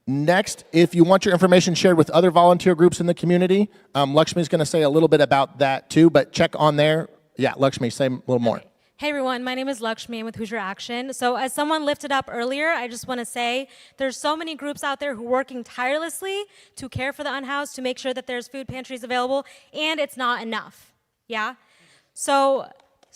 Next, if you want your information shared with other volunteer groups in the community, Lakshmi's going to say a little bit about that too, but check on there. Yeah, Lakshmi, say a little more. Hey everyone, my name is Lakshmi. I'm with Hoosier Action. So as someone lifted up earlier, I just want to say there's so many groups out there who are working tirelessly to care for the unhoused, to make sure that there's food pantries available, and it's not enough. Yeah? So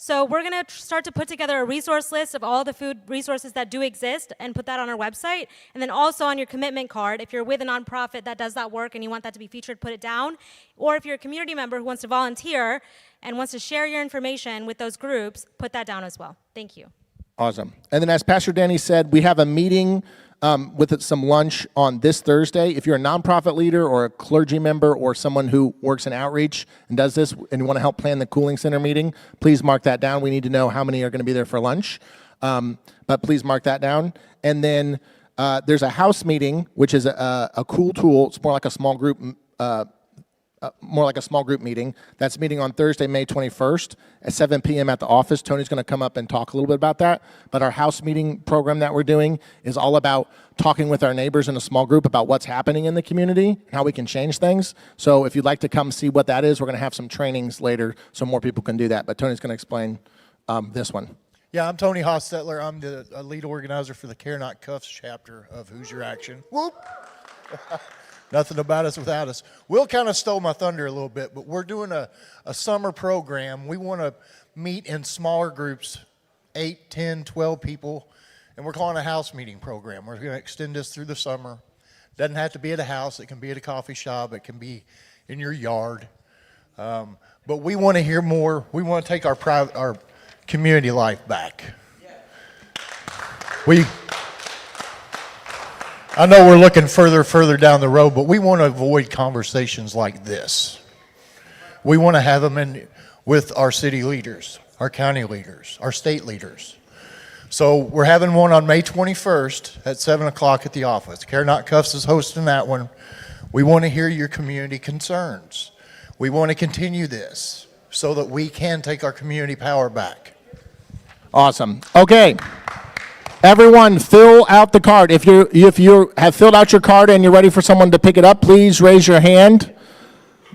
we're going to start to put together a resource list of all the food resources that do exist and put that on our website. And then also on your commitment card, if you're with a nonprofit that does that work and you want that to be featured, put it down. Or if you're a community member who wants to volunteer and wants to share your information with those groups, put that down as well. Thank you. Awesome. And then as Pastor Danny said, we have a meeting with some lunch on this Thursday. If you're a nonprofit leader or a clergy member or someone who works in outreach and does this and you want to help plan the cooling center meeting, please mark that down. We need to know how many are going to be there for lunch. But please mark that down. And then there's a house meeting, which is a cool tool. It's more like a small group meeting. That's meeting on Thursday, May 21st at 7 p.m. at the office. Tony's going to come up and talk a little bit about that. But our house meeting program that we're doing is all about talking with our neighbors in a small group about what's happening in the community and how we can change things. So if you'd like to come see what that is, we're going to have some trainings later so more people can do that. But Tony's going to explain this one. Yeah, I'm Tony Hostetler. I'm the lead organizer for the Care Not Cuffs chapter of Hoosier Action. Whoop! Nothing about us without us. Will kind of stole my thunder a little bit, but we're doing a summer program. We want to meet in smaller groups, 8, 10, 12 people, and we're calling a house meeting program. We're going to extend this through the summer. Doesn't have to be at a house. It can be at a coffee shop. It can be in your yard. But we want to hear more. We want to take our community life back. I know we're looking further down the road, but we want to avoid conversations like this. We want to have them with our city leaders, our county leaders, our state leaders. So we're having one on May 21st at 7 o'clock at the office. Care Not Cuffs is hosting that one. We want to hear your community concerns. We want to continue this so that we can take our community power back. Awesome. Okay. Everyone, fill out the card. If you have filled out your card and you're ready for someone to pick it up, please raise your hand.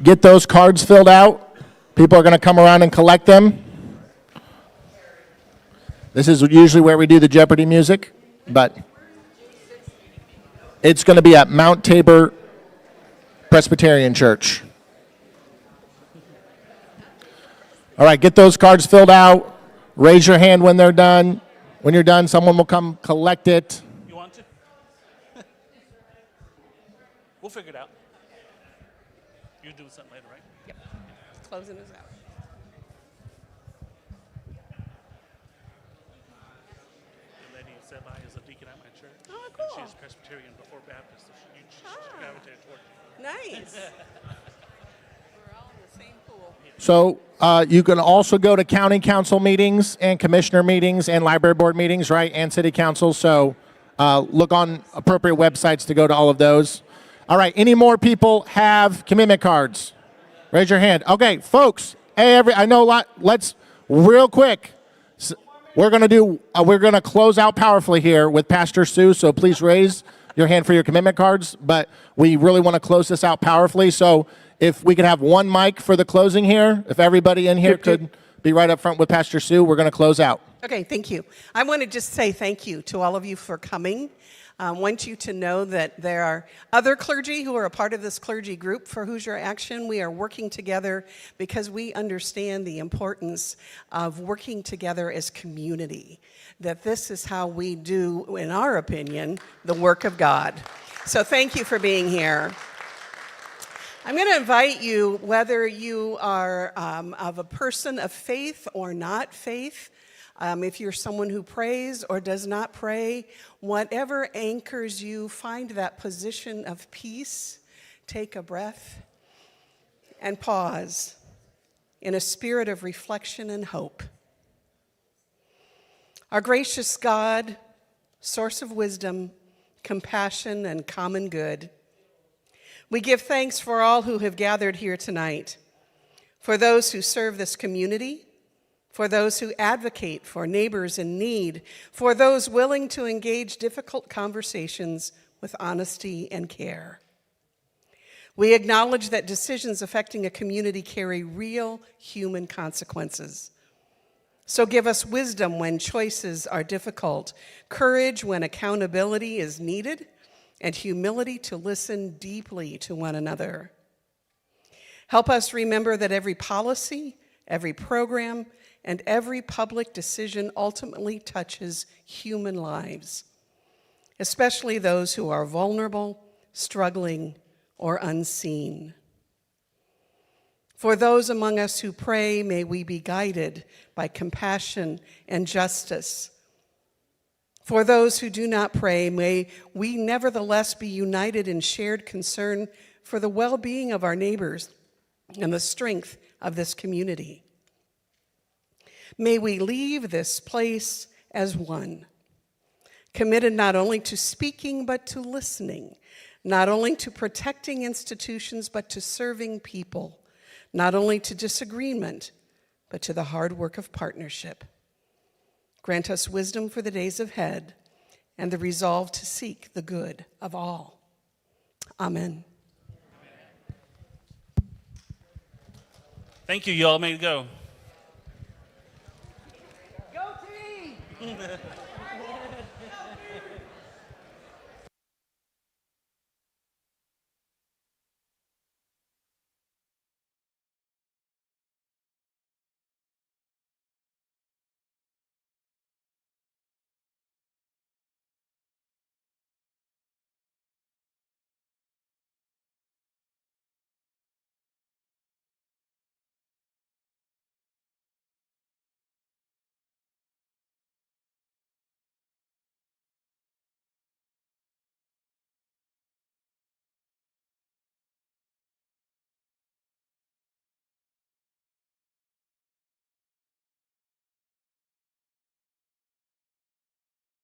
Get those cards filled out. People are going to come around and collect them. This is usually where we do the Jeopardy music, but it's going to be at Mount Tabor Presbyterian Church. All right, get those cards filled out. Raise your hand when they're done. When you're done, someone will come collect it. You want to? We'll figure it out. You're doing something later, right? Yep. Closing us out. The lady who said I is a deacon at my church. Oh, cool. And she's Presbyterian before Baptist, so she gravitated toward you. Nice. We're all in the same pool. So you can also go to county council meetings and commissioner meetings and library board meetings, right, and city council. So look on appropriate websites to go to all of those. All right, any more people have commitment cards? Raise your hand. Okay, folks. Hey, I know a lot. Let's real quick. We're gonna close out powerfully here with Pastor Sue. So please raise your hand for your commitment cards. But we really want to close this out powerfully. So if we could have one mic for the closing here, if everybody in here could be right up front with Pastor Sue, we're going to close out. Okay, thank you. I want to just say thank you to all of you for coming. I want you to know that there are other clergy who are a part of this clergy group for Hoosier Action. We are working together because we understand the importance of working together as community, that this is how we do, in our opinion, the work of God. So thank you for being here. I'm going to invite you, whether you are of a person of faith or not faith, if you're someone who prays or does not pray, whatever anchors you, find that position of peace, take a breath, and pause in a spirit of reflection and hope. Our gracious God, source of wisdom, compassion, and common good, we give thanks for all who have gathered here tonight, for those who serve this community, for those who advocate for neighbors in need, for those willing to engage difficult conversations with honesty and care. We acknowledge that decisions affecting a community carry real human consequences. So give us wisdom when choices are difficult, courage when accountability is needed, and humility to listen deeply to one another. Help us remember that every policy, every program, and every public decision ultimately touches human lives, especially those who are vulnerable, struggling, or unseen. For those among us who pray, may we be guided by compassion and justice. For those who do not pray, may we nevertheless be united in shared concern for the well-being of our neighbors and the strength of this community. May we leave this place as one, committed not only to speaking but to listening, not only to protecting institutions but to serving people, not only to disagreement but to the hard work of partnership. Grant us wisdom for the days ahead and the resolve to seek the good of all. Amen. Thank you, y'all. May it go. Go team!